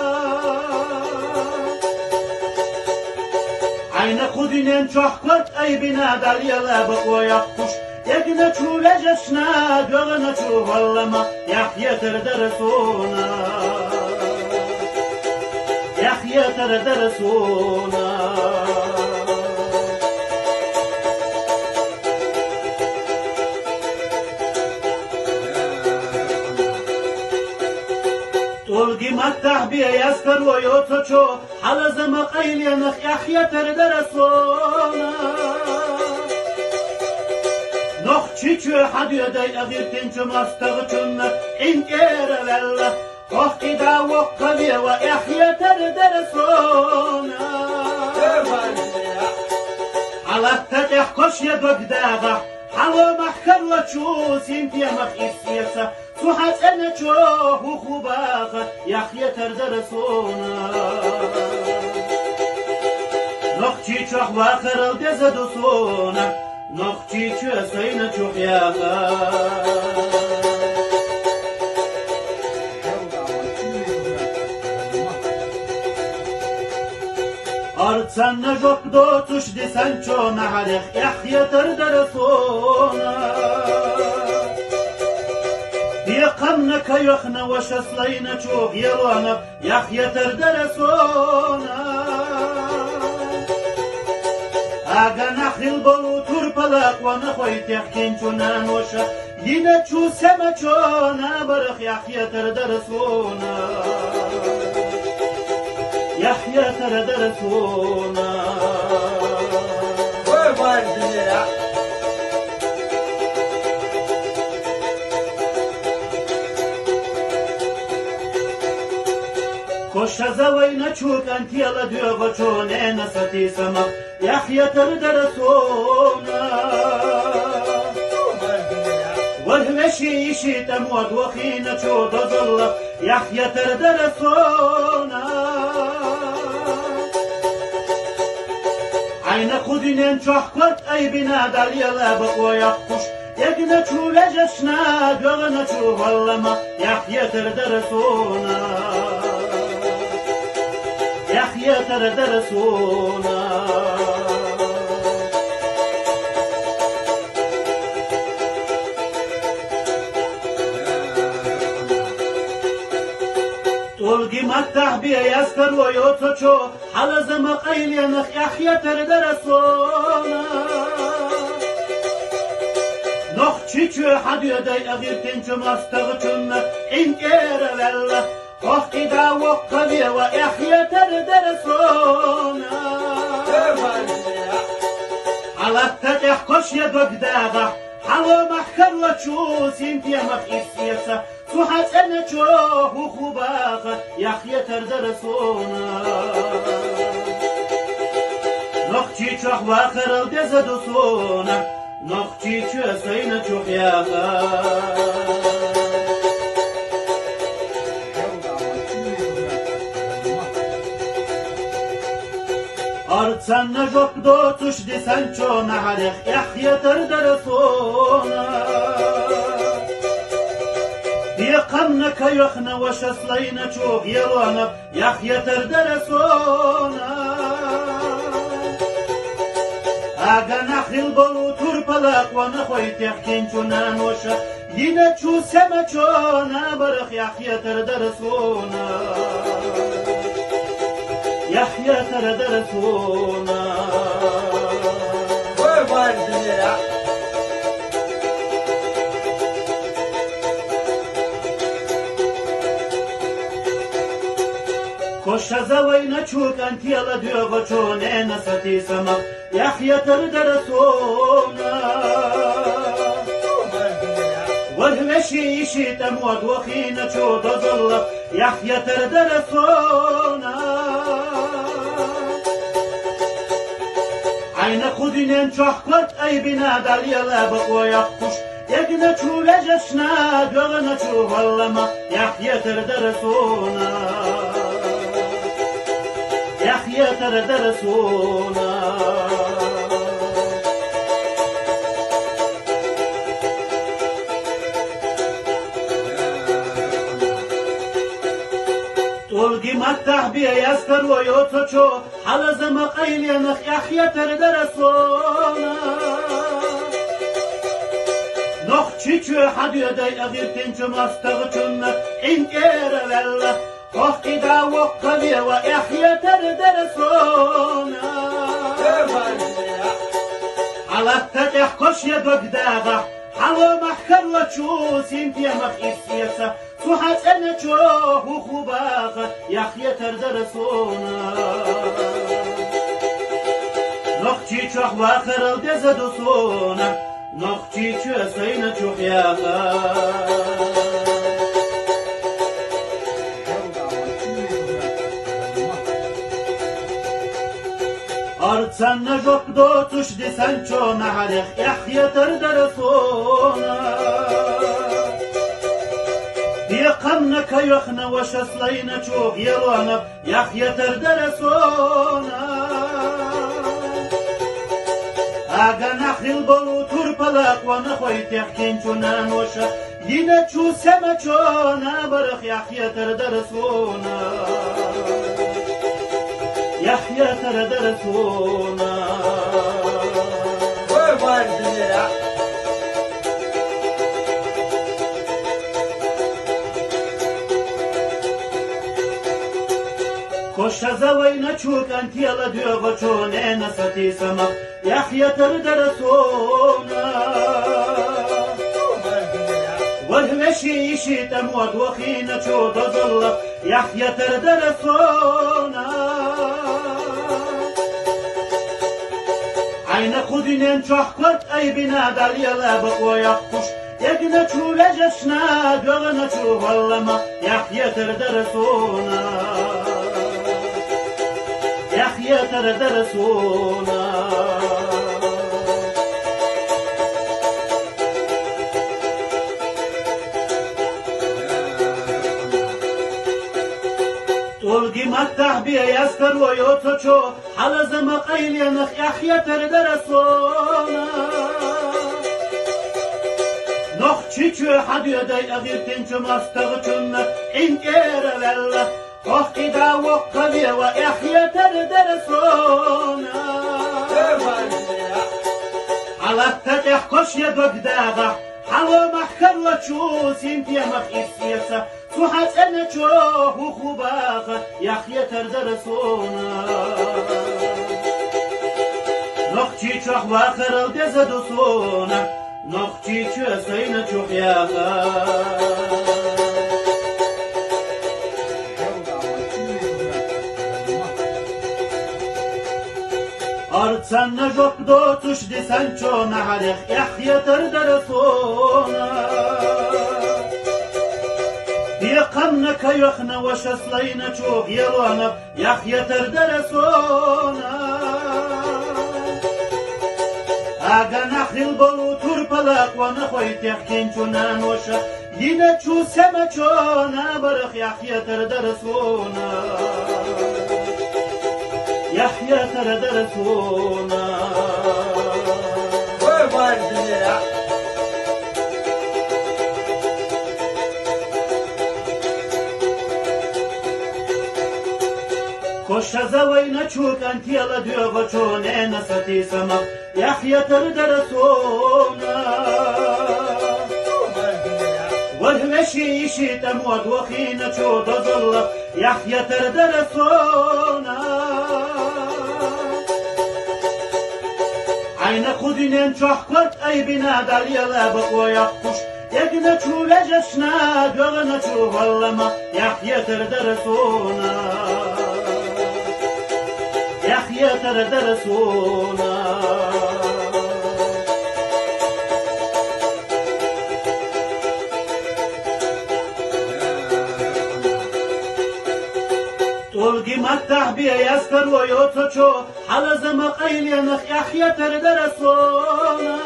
عين خدين شحقت أي بنا داليلا بقوا يقش يقنا شو لجشنا دوغنا شو والله يحيى تردرسونا يحيى تردرسونا طولقي متح بيا يسكر ويوتشو حلز مقايل ينخ يحيى تردرسونا نخ تشيشو حد يدي أغير تنشو مستغشن إنكير والله kohki da وقفي ويحيى تردرسونا على التدح كش يدق داغا حلو محكر وتشوس انتي مخ إفسيسا سوحات أنا تشوه وخباغا يحيى تردرسونا نخشي تشوح واخر الدزدوسونا نخشي تشوسين تشوح ياغا Artsanna jok dotuş desen ço mahalek Yahya terdresona Diqamna kayukhna washaslayna ço yelona Yahya terdresona Aga nakhil bolu turpalak wa nakhoyt yahkin chunan washa Yine ço sema ço nabarख Yahya terdresona يحيى تردرسونا قربان دنيا Koşa zavayna çuk antiyala diyor baçone nasati sama Yahya terdresona والمشي شيتم وخينا شو ضل يحيى تردرسونا Aynı kudinen çok kort aybına dalyalı bıkoyak kuş. Yegine çuvecesna gölüne çuvallama yak yetirdir sona. Yak yetirdir sona. Tolgi mattah biye yaskar o yotoço halazama qayliyanık yak yetirdir sona. Nohçiçü hadiyöday agirtin çömastağı çönme inkere vella Hohkida vokkaviye ve ehyeter dersona Alatta tehkoş ya dogdaga Halo mahkarla çu sintiye mafisiyesa Suhat ene çoğu hubaga Yahyeter dersona Nohçiçü vakırıl dezedusona Nohçiçü sayına çok yaga Artsanna jok dotuş desen çona halek Yahyeter dersona Diyekamna kayokhna vaşaslayına çok yalana Yahyeter dersona Aga nakhil bolu turpalak wa nakhoy tehkin chuna nosha Yine chu sema chona barakh yahyeter dersona Yahyeter dersona Koy var dinlera. Koşa zavayna çuk antiyala diyor goçone nasati samak Yahyeter dersona Vahveşi işi temud vakhina çu dozalla Yahyeter dersona Ayna kudinen çok kort aybina dalyala bıkoyak kuş Yegine çuvecesna gölüne çuvallama Yahyeter dersona Yahyeter dersona Tolgi mattah biye yaskar o yotoço halazama qayliyanık yahyeter dersona Nohçiçü hadiyöday agirtin çömastağı çönme inkere vella Hohkida vokkaviye ve ehyeter dersona Alatta tehkoş ya dogdaga Halo mahkarla çu sintiye mafisiyesa Suhat ene çoğu hubaga Yahyeter dersona Nohçiçü vakırıl dezedusona Nohçiçü sayına çok yaga Artsanna jok dotuş desen çona halek Yahyeter dersona Diyekamna kayokhna vaşaslayına çok yalana Yahyeter dersona Aga nakhil bolu turpalak wa nakhoy tehkin chuna nosha Yine chu sema chona barakh Yahyeter dersona Yahyeter dersona Koy var dinlera. Koşa zavayna çuk antiyala diyor goçone nasati samak Yahyeter dersona Vahveşi işi temud vakhina çu dozalla Yahyeter dersona Ayna kudinen çok kort aybina dalyala bıkoyak kuş Yegine çuvecesna gölüne çuvallama Yahyeter dersona Yahyeter dersona Tolgi mattah biye yaskar o yotoço حلزم قيلينخ يحيتر درسونا نخ چيچو حديو داي اغير تنچو مستغچون انكير ولا وقت دا وقبي ويحيتر درسونا على التتح كوش يدوك داغا حلو محكر وچوس انتيا مخيسيسا سوحات انا چوه وخباغا يحيتر درسونا نخچي چوخ واخر الدزدو سونا نخچي چو سينا چوخ ياغا أرتسن نجوك دو تشدي سنچو نحرخ يحيتر درسونا يقمنك يخنا وشسلينا چوغ يلونا يحيتر درسونا أغا نخل بلو ترپلق ونخوي تحكين چو نانوشا ينا چو سما چو نابرخ يحيتر درسونا يحيتر درسونا كوشا زوينا چوك انتي على ديوغو چونينا ستي سما يحيتر درسونا والهمشي شيتا مود وخينا چو دزل يحيتر درسونا عين خودين چوحكت اي بنا داليلا بقوا يقوش يقنا چو لجشنا دوغنا چو والما يحيتر درسونا يحيتر درسونا تلقي متح بيا يسكر ويوتشو حلزم قيل ينخ يحيتر درسونا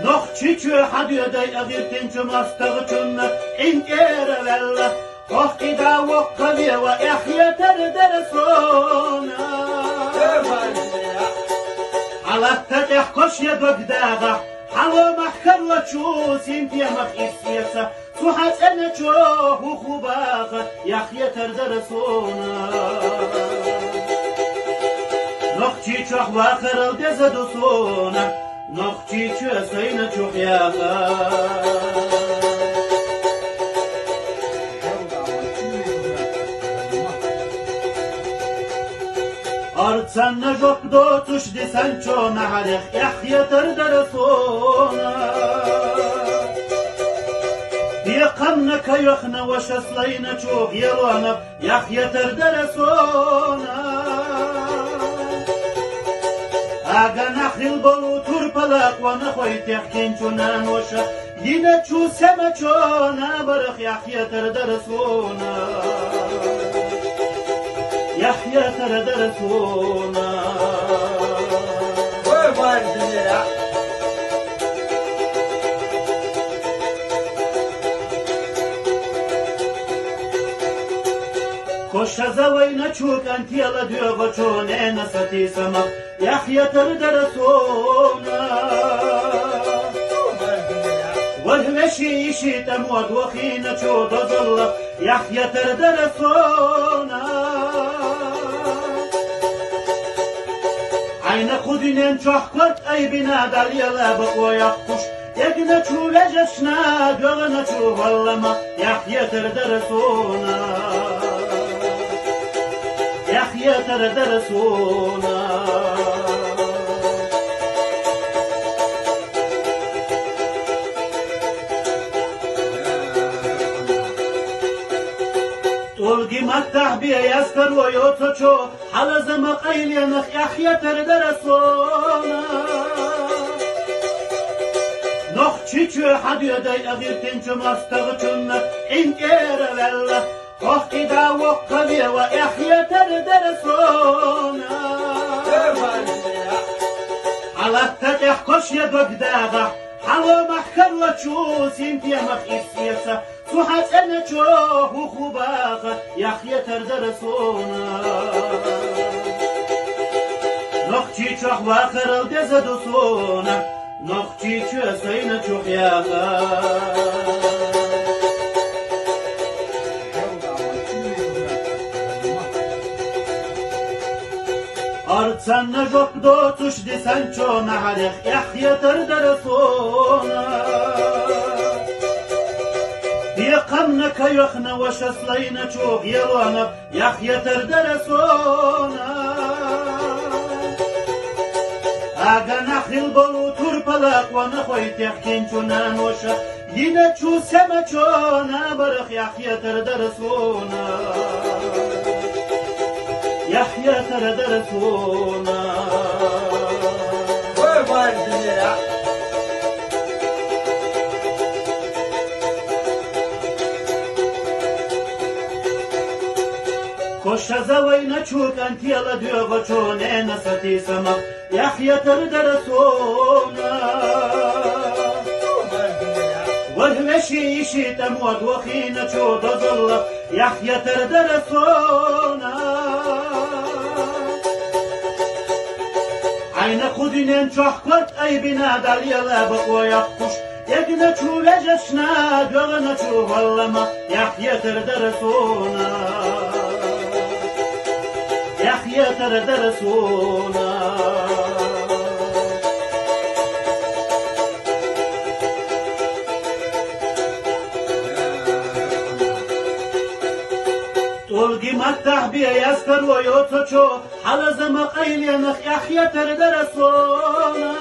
نخ چيچو حديو داي اغير تنچو مستغچون انكير ولا وقت دا وقبي ويحيتر درسونا على التتح كوش يدوك داغا حلو محكر وچوس انتيا مخيسيسا سوحات انا چوه وخباغا يحيتر درسونا نخچي چوخ واخر الدزدو سونا نخچي چو سينا چوخ ياغا أرتسن نجوك دو تشدي سنچو نحرخ يحيتر درسونا يقمنك يخنا وشسلينا چوغ يلونا يحيتر درسونا أغا نخل بلو ترپلق ونخوي تحكين چو نانوشا ينا چو سما چو نابرخ يحيتر درسونا يحيتر درسونا كوشا زوينا چوك انتي على ديوغو چونينا ستي سما يحيتر درسونا والهمشي شيتا مود وخينا چو دزل يحيتر درسونا عين خودين چوحكت اي بنا داليلا بقوا يقوش يقنا چو لجشنا دوغنا چو والما يحيتر درسونا يحيتر درسونا تلقي متح بيا يسكر ويوتشو حلزم قيل ينخ يحيتر درسونا نخ چيچو حديو داي اغير تنچو مستغچون انكير ولا وقت دا وقبي ويحيتر درسونا على التتح كوش يدوك داغا حلو محكر وچوس انتيا مخيسيسا صحت أنا شوه وخباخة يحيى تردرسونا نخشي شوه واخر الدزدوسونا نخشي شو سينا شوه ياخا Artsanna jok do tuş desen ço mahalek yahya terdresona Diqamna kayokhna washaslayna ço yelona yahya terdresona Aga nakhil bolu turpalak wa nakhoy tehkin chunan washa Yine çu sema ço nabarख yahya terdresona يحيى تردرسونا وين الدنيا كوش زوينا تشوك انت يلا ديوغو تشونينا ستي سما يحيى تردرسونا والمشي شي تموت وخينا تشو دزل يحيى تردرسونا Ayna kudinen çohkot ay bina dalyala bakoya kuş Yegna çuvejeşna dövna çuvallama Yahya terdresuna Yahya terdresuna Tolgi mattah biye yaskar ve yotoço Halazama qayliyanık yahya terdresuna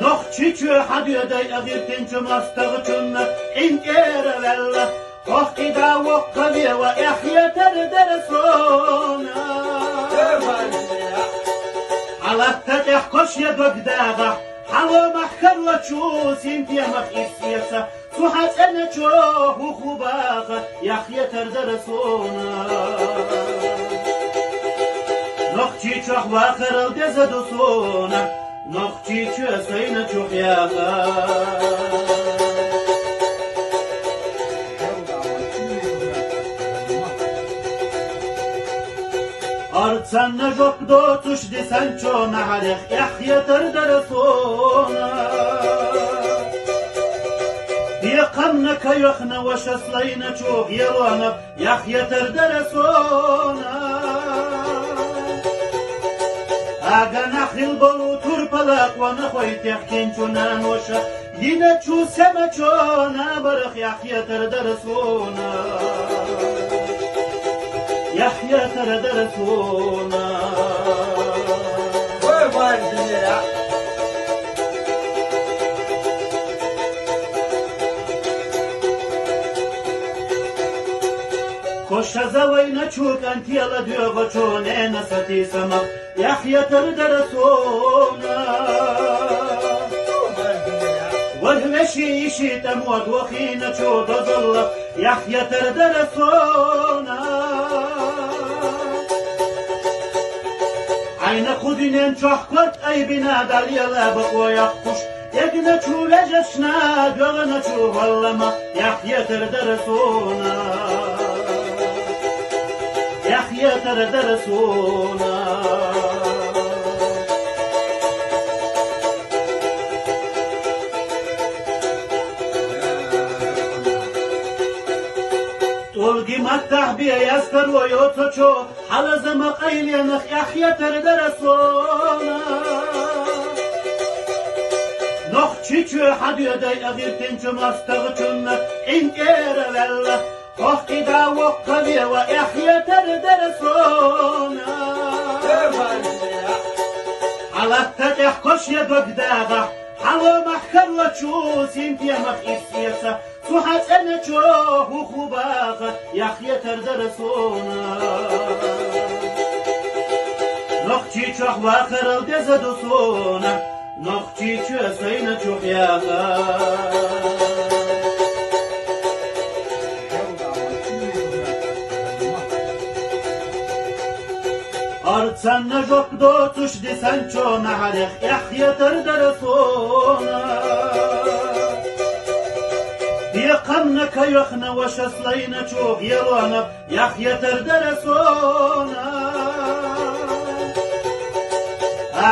Noh çiçü hadiyeday agirtinçü mastağı çünne İnkere vella Kohkida vokkaviye ve yahya terdresuna Alatta tehkoş ya dogdaga Halo mahkar ve çu sintiyamak istiyasa صحت أنا شوه وخباخة يحيى تردرسونا نخشي شوه واخر الدزدوسونا نخشي شو سينا شوه ياخا Artsanna jok do tuş desen ço mahalek Yahya terdresuna Diqamna kayokhna washaslayna ço yelona Yahya terdresuna Aga nakhil bolu turpalak wa nakhoy tehkin chunan washa Yine çu sema ço nabarख Yahya terdresuna Yahya terdresuna وين الدنيا Koşa zavayna çuk anti yala diyogo çonena sati sama Yahya terdresuna والمشي شي تموت وخينا شو دزل يحيى تردرسونا Ayna kudinen çohkot ay bina dalyala bakoya kuş Yegna çuvejeşna dövna çuvallama Yahya terdresuna Yahya terdresuna Tolgi mattah biye yaskar ve yotoço Halazama qayliyanık Yahya terdresuna Noh çiçü hadiyeday agirtinçü mastağı çünne İnkere vella Kohkida vokkaviye ve Yahya terdresuna Alatta tehkoş ya dogdaga Halo mahkar ve çu sintiyamak istiyasa صحت أنا شوه وخباخة يحيى تردرسونا نخشي شوه واخر الدزدوسونا نخشي شو سينا شوه ياخا Artsanna jok do tuş desen ço mahalek Yahya terdresuna بيقمنا كيخنا وشصلينا شوق يلونا يحيى تردرسونا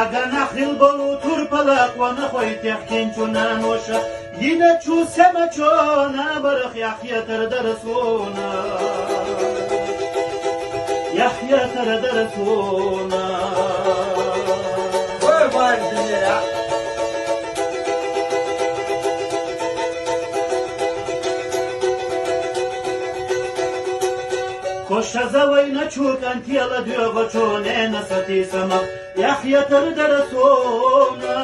Aga nakhil bolu turpalak wa nakhoy tehkin chunan washa Yine chu sema chona barakh Yahya tardarasuna Yahya tardarasuna Kurban dinira Koşa zavayna çuk antiyala diyor goçone nasati sama Yahya tardarasuna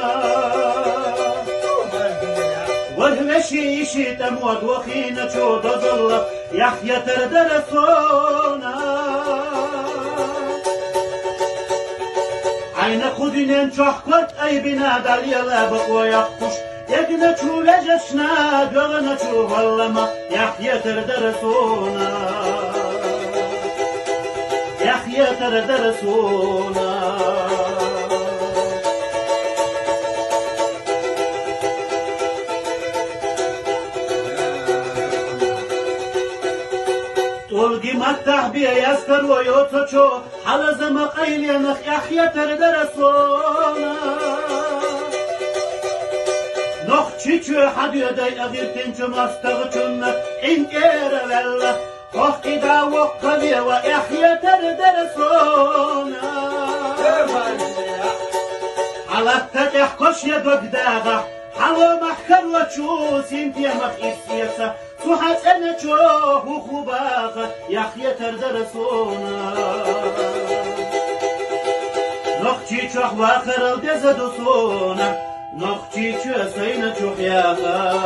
والمشي شيتا مواد وخينا شود ظل يحيى تردرسونا عين خدين شحكت أي بنا داليا لابق ويقش يقنا شو لجشنا دوغنا شو والله يحيى تردرسونا يحيى تردرسونا طلقي متح بيا يسكر ويوتشو حلز مقايل ينخ يحيى تردرسونا نخ تشيشو حد يدي أغير تنشو مستغشنا إنك إيرا وقت دا وقضي ويحيى تردرسونا على التتح كش يدوك داغا حلو محكر وتشوس انت يا مخير سياسة سوحات انا تشوه وخباغة يحيى تردرسونا نخشي تشوح واخر الدزدوسونا نخشي تشوه سينا تشوح ياغا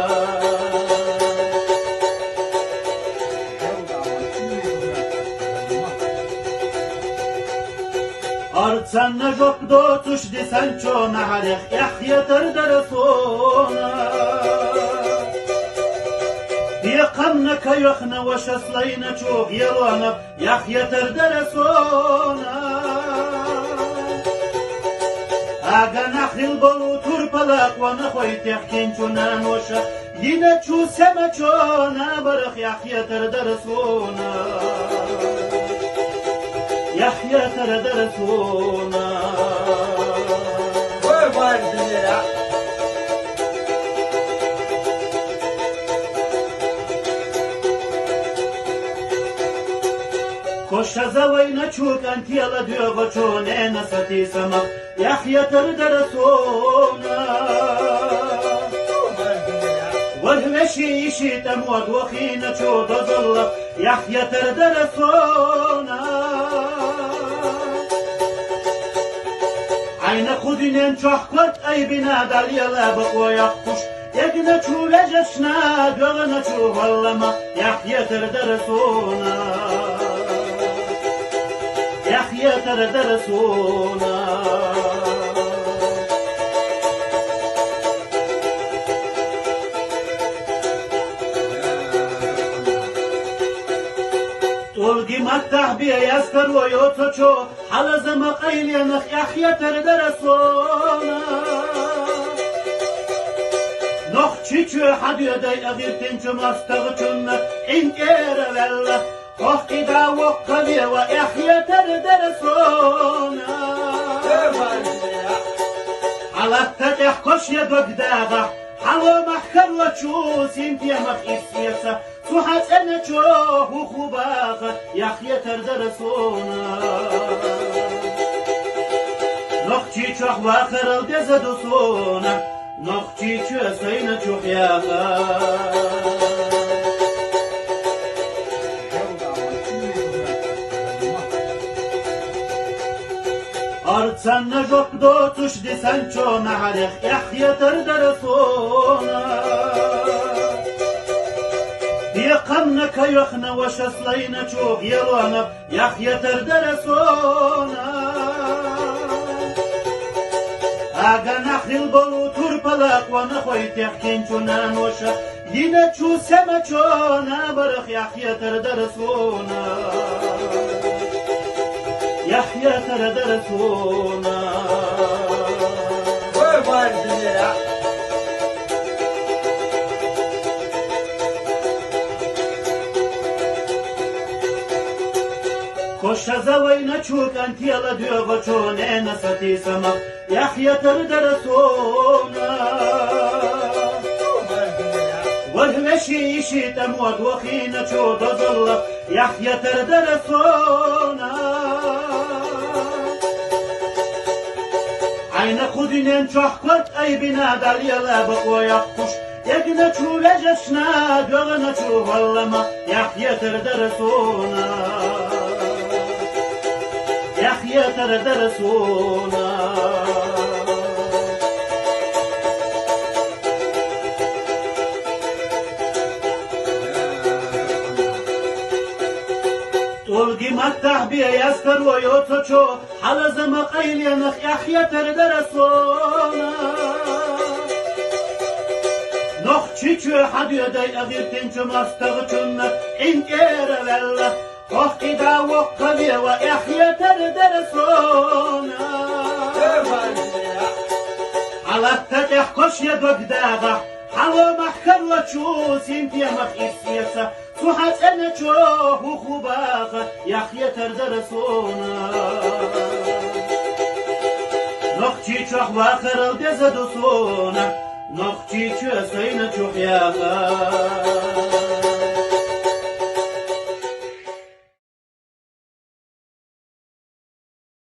Artsanna jok do tush di sancho mahalech Yahya tardarasona Biqamna kayokhna wa shaslayna chog yalwana Yahya tardarasona Aga nakhil bolu turpalak wa nakhoy tehkin chunan washa Yine chu sema chona barakh Yahya tardarasona يحيى تردرسونا Kurban dinira Koşa zavayna çuk antiyala diyor goçone nasati sama Yahya terdresuna والمشي شيتا مواد وخينا شود ظل يحيى تردرسونا عين خدين شحكت أي بنا داليا لابق ويقش يقنا شو لجشنا دوغنا شو والله يحيى تردرسونا يحيى تردرسونا طلقي متح بيا يسكر ويوتشو حلز مقايل ينخ يحيى تردرسونا نخ تشيشو حد يدي أغير تنشو مستغشنا إنك إيرا وقت دا وقضي ويحيى تردرسونا على التتح كش يدوك داغا حلو محكر وتشوس انت يا مخير سياسة سوحات انا تشوه وخباغة يحيى تردرسونا نخشي تشوح واخر الدزدوسونا نخشي تشوه سينا تشوح ياغا Artsanna jok do tush di sancho mahalech Yahya tardarasona Biqamna kayokhna wa shaslayna chog yalwana Yahya tardarasona Aga nakhil bolu turpalak wa nakhoy tehkin chunan washa Yine chu sema chona barakh Yahya tardarasona يحيى تردرسونا Kurban dinira شزوين تشوك أنت يلا ديوغ شونين ستي سما يحيى تردرسونا والهمشي شي تموت وخينا شو ظل يحيى تردرسونا عين خدين شحكت أي بنادى يلا بقوا يقش يقنا شو لجشنا دوغنا شو والله يحيى تردرسونا يحيى تردرسونا تلقي متح بي يستر ويوتشو حلز مقايل ينخ يحيى تردرسونا نخ تشيشو حد يدي أغير تنشو مستغشن إن إير ولا وقت دا وقبي ويحيى تردرسونا على التتح كش يدوك داغا حلو محكر وتشو سينتيا مخيسيسا سوحات أنا تشوه وخباغا يحيى تردرسونا نخشي تشوح واخر الدزدوسونا نخشي تشو سينا تشوح ياغا